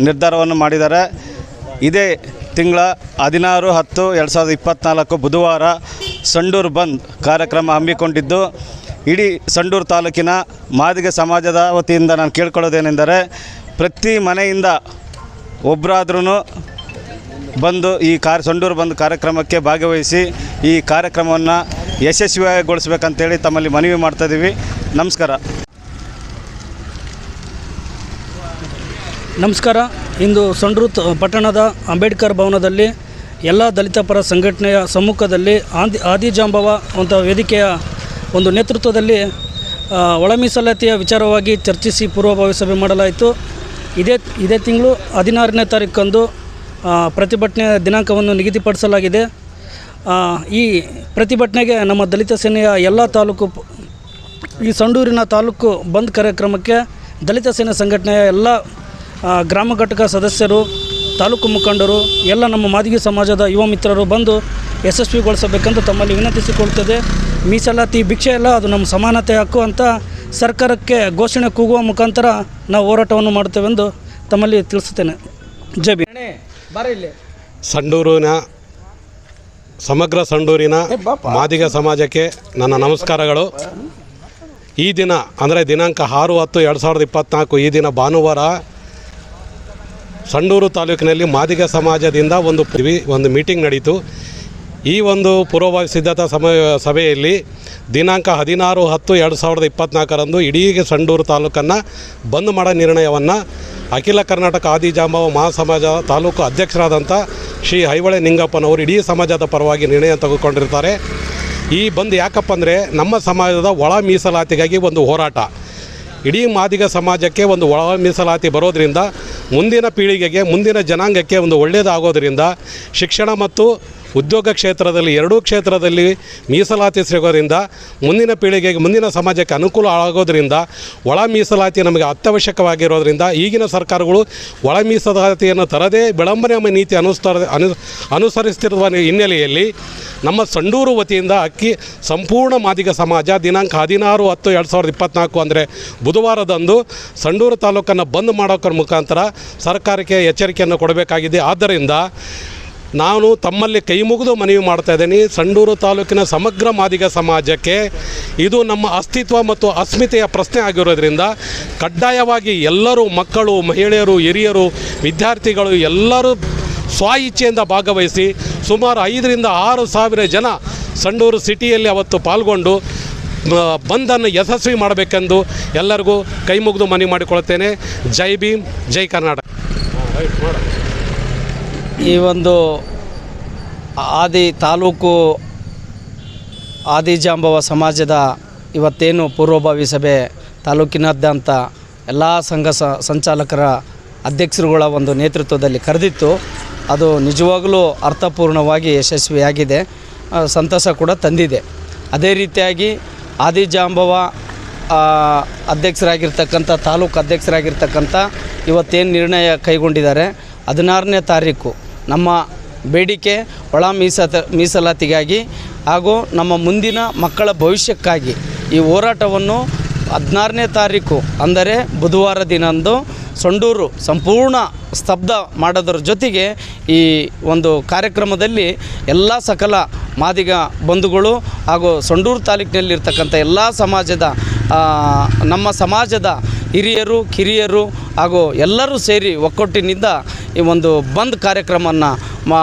ನಿರ್ಧಾರವನ್ನು ಮಾಡಿದ್ದಾರೆ. ಇದೇ ತಿಂಗಳ 16/10/2024 ಬುಧವಾರ ಸಂಡೂರು ಬಂದ್ ಕಾರ್ಯಕ್ರಮ ಹಮ್ಮಿಕೊಂಡಿದ್ದು, ಇಡೀ ಸಂಡೂರು ತಾಲೂಕಿನ ಮಾದಿಗ ಸಮಾಜದ ವತಿಯಿಂದ ನಾನು ಕೇಳ್ಕೊಳ್ಳೋದೇನೆಂದರೆ, ಪ್ರತಿ ಮನೆಯಿಂದ ಒಬ್ಬರಾದ್ರೂ ಬಂದು ಈ ಸಂಡೂರು ಬಂದ್ ಕಾರ್ಯಕ್ರಮಕ್ಕೆ ಭಾಗವಹಿಸಿ ಈ ಕಾರ್ಯಕ್ರಮವನ್ನು ಯಶಸ್ವಿಗೊಳಿಸಬೇಕಂತೇಳಿ ತಮ್ಮಲ್ಲಿ ಮನವಿ ಮಾಡ್ತಾಯಿದ್ದೀವಿ. ನಮಸ್ಕಾರ. ನಮಸ್ಕಾರ. ಇಂದು ಸಂಡೂರು ಪಟ್ಟಣದ ಅಂಬೇಡ್ಕರ್ ಭವನದಲ್ಲಿ ಎಲ್ಲ ದಲಿತ ಪರ ಸಂಘಟನೆಯ ಸಮ್ಮುಖದಲ್ಲಿ ಆದಿಜಾಂಬವ ಅಂತ ವೇದಿಕೆಯ ಒಂದು ನೇತೃತ್ವದಲ್ಲಿ ಒಳ ಮೀಸಲಾತಿಯ ವಿಚಾರವಾಗಿ ಚರ್ಚಿಸಿ ಪೂರ್ವಭಾವಿ ಸಭೆ ಮಾಡಲಾಯಿತು. ಇದೇ ತಿಂಗಳು 16ನೇ ತಾರೀಕಂದು ಪ್ರತಿಭಟನೆ ದಿನಾಂಕವನ್ನು ನಿಗದಿಪಡಿಸಲಾಗಿದೆ. ಈ ಪ್ರತಿಭಟನೆಗೆ ನಮ್ಮ ದಲಿತ ಸೇನೆಯ ಎಲ್ಲ ತಾಲೂಕು, ಈ ಸಂಡೂರಿನ ತಾಲೂಕು ಬಂದ್ ಕಾರ್ಯಕ್ರಮಕ್ಕೆ ದಲಿತ ಸೇನೆ ಸಂಘಟನೆಯ ಎಲ್ಲ ಗ್ರಾಮ ಘಟಕ ಸದಸ್ಯರು, ತಾಲೂಕು ಮುಖಂಡರು, ಎಲ್ಲ ನಮ್ಮ ಮಾದಿಗ ಸಮಾಜದ ಯುವ ಮಿತ್ರರು ಬಂದು ಯಶಸ್ವಿಗೊಳಿಸಬೇಕಂತ ತಮ್ಮಲ್ಲಿ ವಿನಂತಿಸಿಕೊಳ್ತದೆ. ಮೀಸಲಾತಿ ಭಿಕ್ಷೆ ಅಲ್ಲ, ಅದು ನಮ್ಮ ಸಮಾನತೆ ಹಕ್ಕು ಅಂತ ಸರ್ಕಾರಕ್ಕೆ ಘೋಷಣೆ ಕೂಗುವ ಮುಖಾಂತರ ನಾವು ಹೋರಾಟವನ್ನು ಮಾಡುತ್ತೇವೆಂದು ತಮ್ಮಲ್ಲಿ ತಿಳಿಸುತ್ತೇನೆ. ಜೈ ಭೀಮ್. ಸಂಡೂರಿನ ಸಮಗ್ರ ಸಂಡೂರಿನ ಮಾದಿಗ ಸಮಾಜಕ್ಕೆ ನನ್ನ ನಮಸ್ಕಾರಗಳು. ಈ ದಿನ ಅಂದರೆ ದಿನಾಂಕ 6/10/2024 ಈ ದಿನ ಭಾನುವಾರ ಸಂಡೂರು ತಾಲೂಕಿನಲ್ಲಿ ಮಾದಿಗ ಸಮಾಜದಿಂದ ಒಂದು ಮೀಟಿಂಗ್ ನಡೀತು. ಈ ಒಂದು ಪೂರ್ವಭಾವಿ ಸಿದ್ಧತಾ ಸಭೆಯಲ್ಲಿ ದಿನಾಂಕ 16/10/2024 ಇಡೀ ಸಂಡೂರು ತಾಲೂಕನ್ನು ಬಂದ್ ಮಾಡೋ ನಿರ್ಣಯವನ್ನು ಅಖಿಲ ಕರ್ನಾಟಕ ಆದಿಜಾಂಬವ ಮಹಾಸಮಾಜ ತಾಲೂಕು ಅಧ್ಯಕ್ಷರಾದಂಥ ಶ್ರೀ ಐಹೊಳೆ ನಿಂಗಪ್ಪನವರು ಇಡೀ ಸಮಾಜದ ಪರವಾಗಿ ನಿರ್ಣಯ ತೆಗೆದುಕೊಂಡಿರ್ತಾರೆ. ಈ ಬಂದ್ ಯಾಕಪ್ಪ ಅಂದರೆ ನಮ್ಮ ಸಮಾಜದ ಒಳ ಮೀಸಲಾತಿಗಾಗಿ ಒಂದು ಹೋರಾಟ. ಇಡೀ ಮಾದಿಗ ಸಮಾಜಕ್ಕೆ ಒಂದು ಒಳ ಮೀಸಲಾತಿ ಬರೋದರಿಂದ ಮುಂದಿನ ಪೀಳಿಗೆಗೆ ಮುಂದಿನ ಜನಾಂಗಕ್ಕೆ ಒಂದು ಒಳ್ಳೆಯದಾಗೋದರಿಂದ ಶಿಕ್ಷಣ ಮತ್ತು ಉದ್ಯೋಗ ಕ್ಷೇತ್ರದಲ್ಲಿ ಎರಡೂ ಕ್ಷೇತ್ರದಲ್ಲಿ ಮೀಸಲಾತಿ ಸಿಗೋದ್ರಿಂದ ಮುಂದಿನ ಪೀಳಿಗೆಗೆ ಮುಂದಿನ ಸಮಾಜಕ್ಕೆ ಅನುಕೂಲ ಆಗೋದರಿಂದ ಒಳ ಮೀಸಲಾತಿ ನಮಗೆ ಅತ್ಯವಶ್ಯಕವಾಗಿರೋದರಿಂದ ಈಗಿನ ಸರ್ಕಾರಗಳು ಒಳ ಮೀಸಲಾತಿಯನ್ನು ತರದೇ ವಿಳಂಬನೆ ನೀತಿ ಅನುಸರಿಸ್ತಿರುವ ಹಿನ್ನೆಲೆಯಲ್ಲಿ ನಮ್ಮ ಸಂಡೂರು ವತಿಯಿಂದ ಸಂಪೂರ್ಣ ಮಾದಿಗ ಸಮಾಜ ದಿನಾಂಕ 16/10/2024 ಅಂದರೆ ಬುಧವಾರದಂದು ಸಂಡೂರು ತಾಲೂಕನ್ನು ಬಂದ್ ಮಾಡೋಕ್ರ ಮುಖಾಂತರ ಸರ್ಕಾರಕ್ಕೆ ಎಚ್ಚರಿಕೆಯನ್ನು ಕೊಡಬೇಕಾಗಿದೆ. ಆದ್ದರಿಂದ ನಾನು ತಮ್ಮಲ್ಲಿ ಕೈ ಮುಗಿದು ಮನವಿ ಮಾಡ್ತಾ ಇದ್ದೀನಿ, ಸಂಡೂರು ತಾಲೂಕಿನ ಸಮಗ್ರ ಮಾದಿಗ ಸಮಾಜಕ್ಕೆ ಇದು ನಮ್ಮ ಅಸ್ತಿತ್ವ ಮತ್ತು ಅಸ್ಮಿತೆಯ ಪ್ರಶ್ನೆ ಆಗಿರೋದ್ರಿಂದ ಕಡ್ಡಾಯವಾಗಿ ಎಲ್ಲರೂ ಮಕ್ಕಳು, ಮಹಿಳೆಯರು, ಹಿರಿಯರು, ವಿದ್ಯಾರ್ಥಿಗಳು ಎಲ್ಲರೂ ಸ್ವ ಇಚ್ಛೆಯಿಂದ ಭಾಗವಹಿಸಿ ಸುಮಾರು 5,000 to 6,000 ಜನ ಸಂಡೂರು ಸಿಟಿಯಲ್ಲಿ ಅವತ್ತು ಪಾಲ್ಗೊಂಡು ಬಂದನ್ನು ಯಶಸ್ವಿ ಮಾಡಬೇಕೆಂದು ಎಲ್ಲರಿಗೂ ಕೈ ಮುಗಿದು ಮನವಿ ಮಾಡಿಕೊಳ್ಳುತ್ತೇನೆ. ಜೈ ಭೀಮ್, ಜೈ ಕರ್ನಾಟಕ. ಈ ಒಂದು ತಾಲೂಕು ಆದಿಜಾಂಬವ ಸಮಾಜದ ಇವತ್ತೇನು ಪೂರ್ವಭಾವಿ ಸಭೆ ತಾಲೂಕಿನಾದ್ಯಂತ ಎಲ್ಲ ಸಂಘ ಸಂಚಾಲಕರ ಅಧ್ಯಕ್ಷರುಗಳ ಒಂದು ನೇತೃತ್ವದಲ್ಲಿ ಕರೆದಿತ್ತು. ಅದು ನಿಜವಾಗಲೂ ಅರ್ಥಪೂರ್ಣವಾಗಿ ಯಶಸ್ವಿಯಾಗಿದೆ, ಸಂತಸ ಕೂಡ ತಂದಿದೆ. ಅದೇ ರೀತಿಯಾಗಿ ಆದಿಜಾಂಬವ ಅಧ್ಯಕ್ಷರಾಗಿರ್ತಕ್ಕಂಥ ತಾಲೂಕು ಅಧ್ಯಕ್ಷರಾಗಿರ್ತಕ್ಕಂಥ ಇವತ್ತೇನು ನಿರ್ಣಯ ಕೈಗೊಂಡಿದ್ದಾರೆ 16ನೇ ತಾರೀಕು ನಮ್ಮ ಬೇಡಿಕೆ ಒಳ ಮೀಸಲಾತಿಗಾಗಿ ಹಾಗೂ ನಮ್ಮ ಮುಂದಿನ ಮಕ್ಕಳ ಭವಿಷ್ಯಕ್ಕಾಗಿ ಈ ಹೋರಾಟವನ್ನು 16ನೇ ತಾರೀಕು ಅಂದರೆ ಬುಧವಾರ ದಿನದಂದು ಸಂಡೂರು ಸಂಪೂರ್ಣ ಸ್ತಬ್ಧ ಮಾಡೋದ್ರ ಜೊತೆಗೆ ಈ ಒಂದು ಕಾರ್ಯಕ್ರಮದಲ್ಲಿ ಎಲ್ಲ ಸಕಲ ಮಾದಿಗ ಬಂಧುಗಳು ಹಾಗೂ ಸಂಡೂರು ತಾಲೂಕಿನಲ್ಲಿರ್ತಕ್ಕಂಥ ಎಲ್ಲ ಸಮಾಜದ ನಮ್ಮ ಸಮಾಜದ ಹಿರಿಯರು, ಕಿರಿಯರು ಹಾಗೂ ಎಲ್ಲರೂ ಸೇರಿ ಒಕ್ಕೂಟಿನಿಂದ ಈ ಒಂದು ಬಂದ್ ಕಾರ್ಯಕ್ರಮವನ್ನು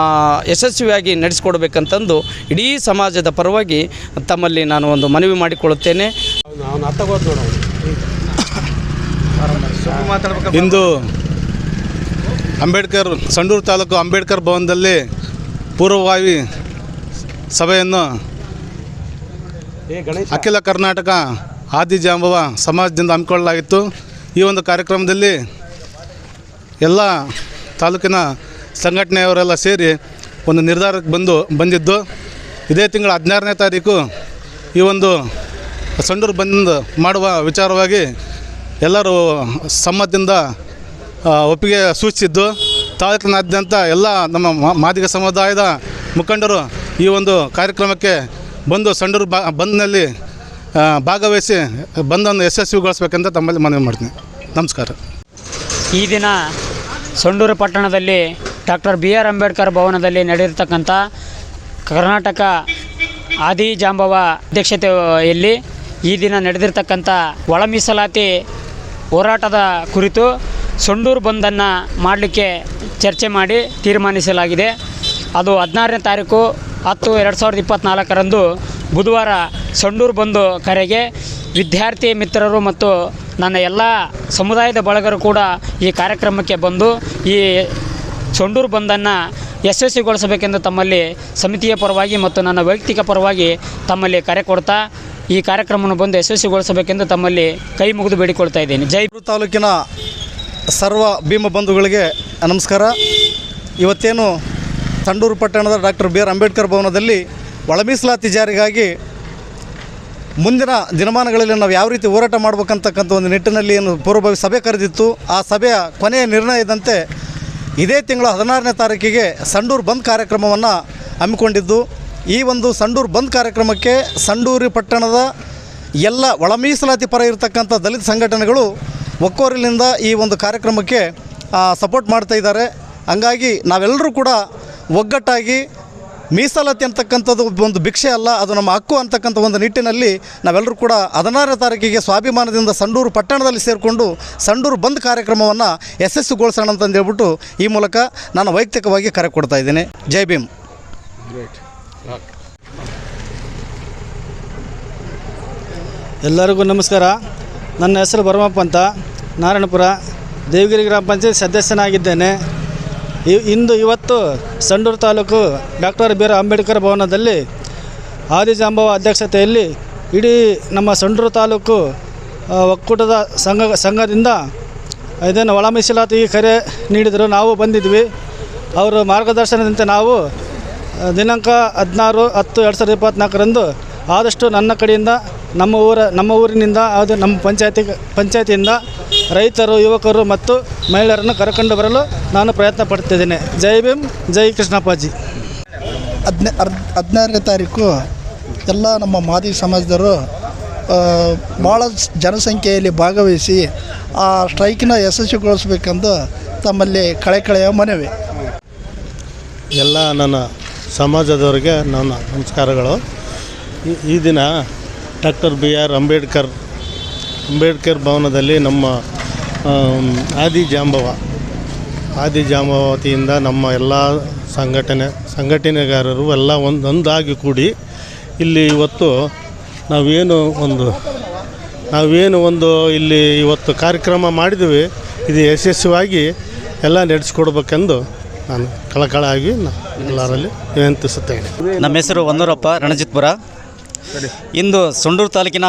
ಯಶಸ್ವಿಯಾಗಿ ನಡೆಸಿಕೊಡ್ಬೇಕಂತಂದು ಇಡೀ ಸಮಾಜದ ಪರವಾಗಿ ತಮ್ಮಲ್ಲಿ ನಾನು ಒಂದು ಮನವಿ ಮಾಡಿಕೊಳ್ಳುತ್ತೇನೆ. ಇಂದು ಸಂಡೂರು ತಾಲೂಕು ಅಂಬೇಡ್ಕರ್ ಭವನದಲ್ಲಿ ಪೂರ್ವಭಾವಿ ಸಭೆಯನ್ನು ಅಖಿಲ ಕರ್ನಾಟಕ ಆದಿಜಾಂಬವ ಸಮಾಜದಿಂದ ಹಮ್ಮಿಕೊಳ್ಳಲಾಗಿತ್ತು. ಈ ಒಂದು ಕಾರ್ಯಕ್ರಮದಲ್ಲಿ ಎಲ್ಲ ತಾಲೂಕಿನ ಸಂಘಟನೆಯವರೆಲ್ಲ ಸೇರಿ ಒಂದು ನಿರ್ಧಾರಕ್ಕೆ ಬಂದಿದ್ದು ಇದೇ ತಿಂಗಳ 16ನೇ ತಾರೀಕು ಈ ಒಂದು ಸಂಡೂರು ಬಂದ್ ಮಾಡುವ ವಿಚಾರವಾಗಿ ಎಲ್ಲರೂ ಸಮ್ಮತದಿಂದ ಒಪ್ಪಿಗೆ ಸೂಚಿಸಿದ್ದು ತಾಲೂಕಿನಾದ್ಯಂತ ಎಲ್ಲ ನಮ್ಮ ಮಾದಿಗ ಸಮುದಾಯದ ಮುಖಂಡರು ಈ ಒಂದು ಕಾರ್ಯಕ್ರಮಕ್ಕೆ ಬಂದು ಸಂಡೂರು ಬಂದ್ನಲ್ಲಿ ಭಾಗವಹಿಸಿ ಬಂದನ್ನು ಯಶಸ್ವಿಗೊಳಿಸಬೇಕಂತ ತಮ್ಮಲ್ಲಿ ಮನವಿ ಮಾಡ್ತೀನಿ. ನಮಸ್ಕಾರ. ಈ ದಿನ ಸಂಡೂರು ಪಟ್ಟಣದಲ್ಲಿ ಡಾಕ್ಟರ್ BR ಅಂಬೇಡ್ಕರ್ ಭವನದಲ್ಲಿ ನಡೆದಿರ್ತಕ್ಕಂಥ ಕರ್ನಾಟಕ ಆದಿಜಾಂಬವ ಅಧ್ಯಕ್ಷತೆಯಲ್ಲಿ ಈ ದಿನ ನಡೆದಿರ್ತಕ್ಕಂಥ ಒಳ ಮೀಸಲಾತಿ ಹೋರಾಟದ ಕುರಿತು ಸಂಡೂರು ಬಂದನ್ನು ಮಾಡಲಿಕ್ಕೆ ಚರ್ಚೆ ಮಾಡಿ ತೀರ್ಮಾನಿಸಲಾಗಿದೆ. ಅದು 16ನೇ ತಾರೀಕು 10/2024 ಬುಧವಾರ ಸಂಡೂರು ಬಂದು ಕರೆಗೆ ವಿದ್ಯಾರ್ಥಿ ಮಿತ್ರರು ಮತ್ತು ನನ್ನ ಎಲ್ಲ ಸಮುದಾಯದ ಬಳಗರು ಕೂಡ ಈ ಕಾರ್ಯಕ್ರಮಕ್ಕೆ ಬಂದು ಈ ಸಂಡೂರು ಬಂದನ್ನು ಯಶಸ್ವಿಗೊಳಿಸಬೇಕೆಂದು ತಮ್ಮಲ್ಲಿ ಸಮಿತಿಯ ಪರವಾಗಿ ಮತ್ತು ನನ್ನ ವೈಯಕ್ತಿಕ ಪರವಾಗಿ ತಮ್ಮಲ್ಲಿ ಕರೆ ಕೊಡ್ತಾ ಈ ಕಾರ್ಯಕ್ರಮವನ್ನು ಬಂದು ಯಶಸ್ವಿಗೊಳಿಸಬೇಕೆಂದು ತಮ್ಮಲ್ಲಿ ಕೈ ಮುಗಿದು ಬೇಡಿಕೊಳ್ತಾ ಇದ್ದೇನೆ. ಜೈ ತಾಲೂಕಿನ ಸರ್ವ ಭೀಮ ಬಂಧುಗಳಿಗೆ ನಮಸ್ಕಾರ. ಇವತ್ತೇನು ಸಂಡೂರು ಪಟ್ಟಣದ ಡಾಕ್ಟರ್ BR ಅಂಬೇಡ್ಕರ್ ಭವನದಲ್ಲಿ ಒಳ ಮೀಸಲಾತಿ ಜಾರಿಗಾಗಿ ಮುಂದಿನ ದಿನಮಾನಗಳಲ್ಲಿ ನಾವು ಯಾವ ರೀತಿ ಹೋರಾಟ ಮಾಡಬೇಕಂತಕ್ಕಂಥ ಒಂದು ನಿಟ್ಟಿನಲ್ಲಿ ಏನು ಪೂರ್ವಭಾವಿ ಸಭೆ ಕರೆದಿತ್ತು. ಆ ಸಭೆಯ ಕೊನೆಯ ನಿರ್ಣಯದಂತೆ ಇದೇ ತಿಂಗಳ 16ನೇ ತಾರೀಕಿಗೆ ಸಂಡೂರು ಬಂದ್ ಕಾರ್ಯಕ್ರಮವನ್ನು ಹಮ್ಮಿಕೊಂಡಿದ್ದು. ಈ ಒಂದು ಸಂಡೂರು ಬಂದ್ ಕಾರ್ಯಕ್ರಮಕ್ಕೆ ಸಂಡೂರು ಪಟ್ಟಣದ ಎಲ್ಲ ಒಳ ಮೀಸಲಾತಿ ಪರ ಇರತಕ್ಕಂಥ ದಲಿತ ಸಂಘಟನೆಗಳು ಒಕ್ಕೊರಲಿನಿಂದ ಈ ಒಂದು ಕಾರ್ಯಕ್ರಮಕ್ಕೆ ಸಪೋರ್ಟ್ ಮಾಡ್ತಾ ಇದ್ದಾರೆ. ಹಂಗಾಗಿ ನಾವೆಲ್ಲರೂ ಕೂಡ ಒಗ್ಗಟ್ಟಾಗಿ ಮೀಸಲಾತಿ ಅಂತಕ್ಕಂಥದ್ದು ಒಂದು ಭಿಕ್ಷೆ ಅಲ್ಲ, ಅದು ನಮ್ಮ ಹಕ್ಕು ಅಂತಕ್ಕಂಥ ಒಂದು ನಿಟ್ಟಿನಲ್ಲಿ ನಾವೆಲ್ಲರೂ ಕೂಡ 16ನೇ ತಾರೀಕಿಗೆ ಸ್ವಾಭಿಮಾನದಿಂದ ಸಂಡೂರು ಪಟ್ಟಣದಲ್ಲಿ ಸೇರಿಕೊಂಡು ಸಂಡೂರು ಬಂದ್ ಕಾರ್ಯಕ್ರಮವನ್ನು ಯಶಸ್ವಿಗೊಳಿಸೋಣ ಅಂತಂದು ಹೇಳ್ಬಿಟ್ಟು ಈ ಮೂಲಕ ನಾನು ವೈಯಕ್ತಿಕವಾಗಿ ಕರೆ ಕೊಡ್ತಾ ಇದ್ದೀನಿ. ಜೈ ಭೀಮ್. ಎಲ್ಲರಿಗೂ ನಮಸ್ಕಾರ. ನನ್ನ ಹೆಸರು ಭರಮಪ್ಪ ಅಂತ, ನಾರಾಯಣಪುರ ದೇವಗಿರಿ ಗ್ರಾಮ ಪಂಚಾಯತ್ ಸದಸ್ಯನಾಗಿದ್ದೇನೆ. ಇವತ್ತು Sandur taluk doctor B R Ambedkar ಭವನದಲ್ಲಿ ಆದಿಜಾಂಬವ ಅಧ್ಯಕ್ಷತೆಯಲ್ಲಿ ಇಡೀ ನಮ್ಮ ಸಂಡೂರು ತಾಲೂಕು ಒಕ್ಕೂಟದ ಸಂಘದಿಂದ ಇದನ್ನು ಒಳ ಮೀಸಲಾತಿಗೆ ಕರೆ ನೀಡಿದರು. ನಾವು ಬಂದಿದ್ವಿ. ಅವರ ಮಾರ್ಗದರ್ಶನದಂತೆ ನಾವು ದಿನಾಂಕ 16/10/2024 ಆದಷ್ಟು ನನ್ನ ಕಡೆಯಿಂದ ನಮ್ಮ ಊರಿನಿಂದ ಅದು ನಮ್ಮ ಪಂಚಾಯತಿಯಿಂದ ರೈತರು, ಯುವಕರು ಮತ್ತು ಮಹಿಳೆಯರನ್ನು ಕರ್ಕೊಂಡು ಬರಲು ನಾನು ಪ್ರಯತ್ನ ಪಡ್ತಿದ್ದೇನೆ. ಜೈ ಭೀಮ್, ಜೈ ಕೃಷ್ಣಪ್ಪಾಜಿ. 16ನೇ ತಾರೀಕು ಎಲ್ಲ ನಮ್ಮ ಮಾದಿಗ ಸಮಾಜದವರು ಭಾಳ ಜನಸಂಖ್ಯೆಯಲ್ಲಿ ಭಾಗವಹಿಸಿ ಆ ಸ್ಟ್ರೈಕಿನ ಯಶಸ್ವಿಗೊಳಿಸಬೇಕೆಂದು ತಮ್ಮಲ್ಲಿ ಕಳೆಯ ಮನವಿ. ಎಲ್ಲ ನನ್ನ ಸಮಾಜದವರಿಗೆ ನನ್ನ ನಮಸ್ಕಾರಗಳು. ಈ ದಿನ ಡಾಕ್ಟರ್ ಬಿ ಆರ್ ಅಂಬೇಡ್ಕರ್ ಭವನದಲ್ಲಿ ನಮ್ಮ ಆದಿಜಾಂಬವ ವತಿಯಿಂದ ನಮ್ಮ ಎಲ್ಲ ಸಂಘಟನೆಗಾರರು ಎಲ್ಲ ಒಂದಾಗಿ ಕೂಡಿ ಇಲ್ಲಿ ಇವತ್ತು ನಾವೇನು ಒಂದು ಇಲ್ಲಿ ಇವತ್ತು ಕಾರ್ಯಕ್ರಮ ಮಾಡಿದ್ವಿ. ಇದು ಯಶಸ್ವಿಯಾಗಿ ಎಲ್ಲ ನಡೆಸ್ಕೊಡ್ಬೇಕೆಂದು ನಾನು ಕಳಕಳಾಗಿ ಎಲ್ಲರಲ್ಲಿ ವಿನಂತಿಸುತ್ತೇನೆ. ನಮ್ಮ ಹೆಸರು ಹೊನ್ನೂರಪ್ಪ, ರಣಜಿತ್ಪುರ. ಇಂದು ಸಂಡೂರು ತಾಲೂಕಿನ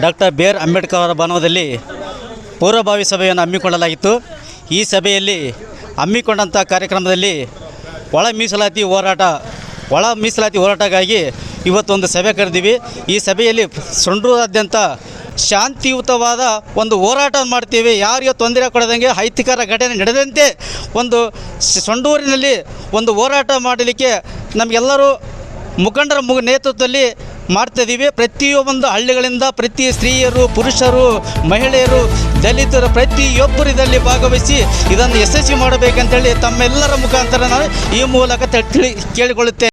ಡಾಕ್ಟರ್ ಬಿ ಆರ್ ಅಂಬೇಡ್ಕರ್ ಭವನದಲ್ಲಿ ಪೂರ್ವಭಾವಿ ಸಭೆಯನ್ನು ಹಮ್ಮಿಕೊಳ್ಳಲಾಗಿತ್ತು. ಈ ಸಭೆಯಲ್ಲಿ ಹಮ್ಮಿಕೊಂಡಂಥ ಕಾರ್ಯಕ್ರಮದಲ್ಲಿ ಒಳ ಮೀಸಲಾತಿ ಹೋರಾಟಕ್ಕಾಗಿ ಇವತ್ತೊಂದು ಸಭೆ ಕರೆದಿವಿ. ಈ ಸಭೆಯಲ್ಲಿ ಸಂಡೂರಾದ್ಯಂತ ಶಾಂತಿಯುತವಾದ ಒಂದು ಹೋರಾಟ ಮಾಡ್ತೀವಿ. ಯಾರಿಗೆ ತೊಂದರೆ ಕೊಡದಂಗೆ ಅಹಿತಕರ ಘಟನೆ ನಡೆದಂತೆ ಒಂದು ಸಂಡೂರಿನಲ್ಲಿ ಒಂದು ಹೋರಾಟ ಮಾಡಲಿಕ್ಕೆ ನಮಗೆಲ್ಲರೂ ಮುಖಂಡರ ನೇತೃತ್ವದಲ್ಲಿ ಮಾಡ್ತಾಯಿದ್ದೀವಿ. ಪ್ರತಿಯೊಂದು ಹಳ್ಳಿಗಳಿಂದ ಪ್ರತಿ ಸ್ತ್ರೀಯರು, ಪುರುಷರು, ಮಹಿಳೆಯರು, ದಲಿತರು ಪ್ರತಿಯೊಬ್ಬರು ಇದರಲ್ಲಿ ಭಾಗವಹಿಸಿ ಇದನ್ನು ಯಶಸ್ವಿ ಮಾಡಬೇಕಂತೇಳಿ ತಮ್ಮೆಲ್ಲರ ಮುಖಾಂತರ ನಾನು ಈ ಮೂಲಕ ಕೇಳಿಕೊಳ್ಳುತ್ತೇನೆ.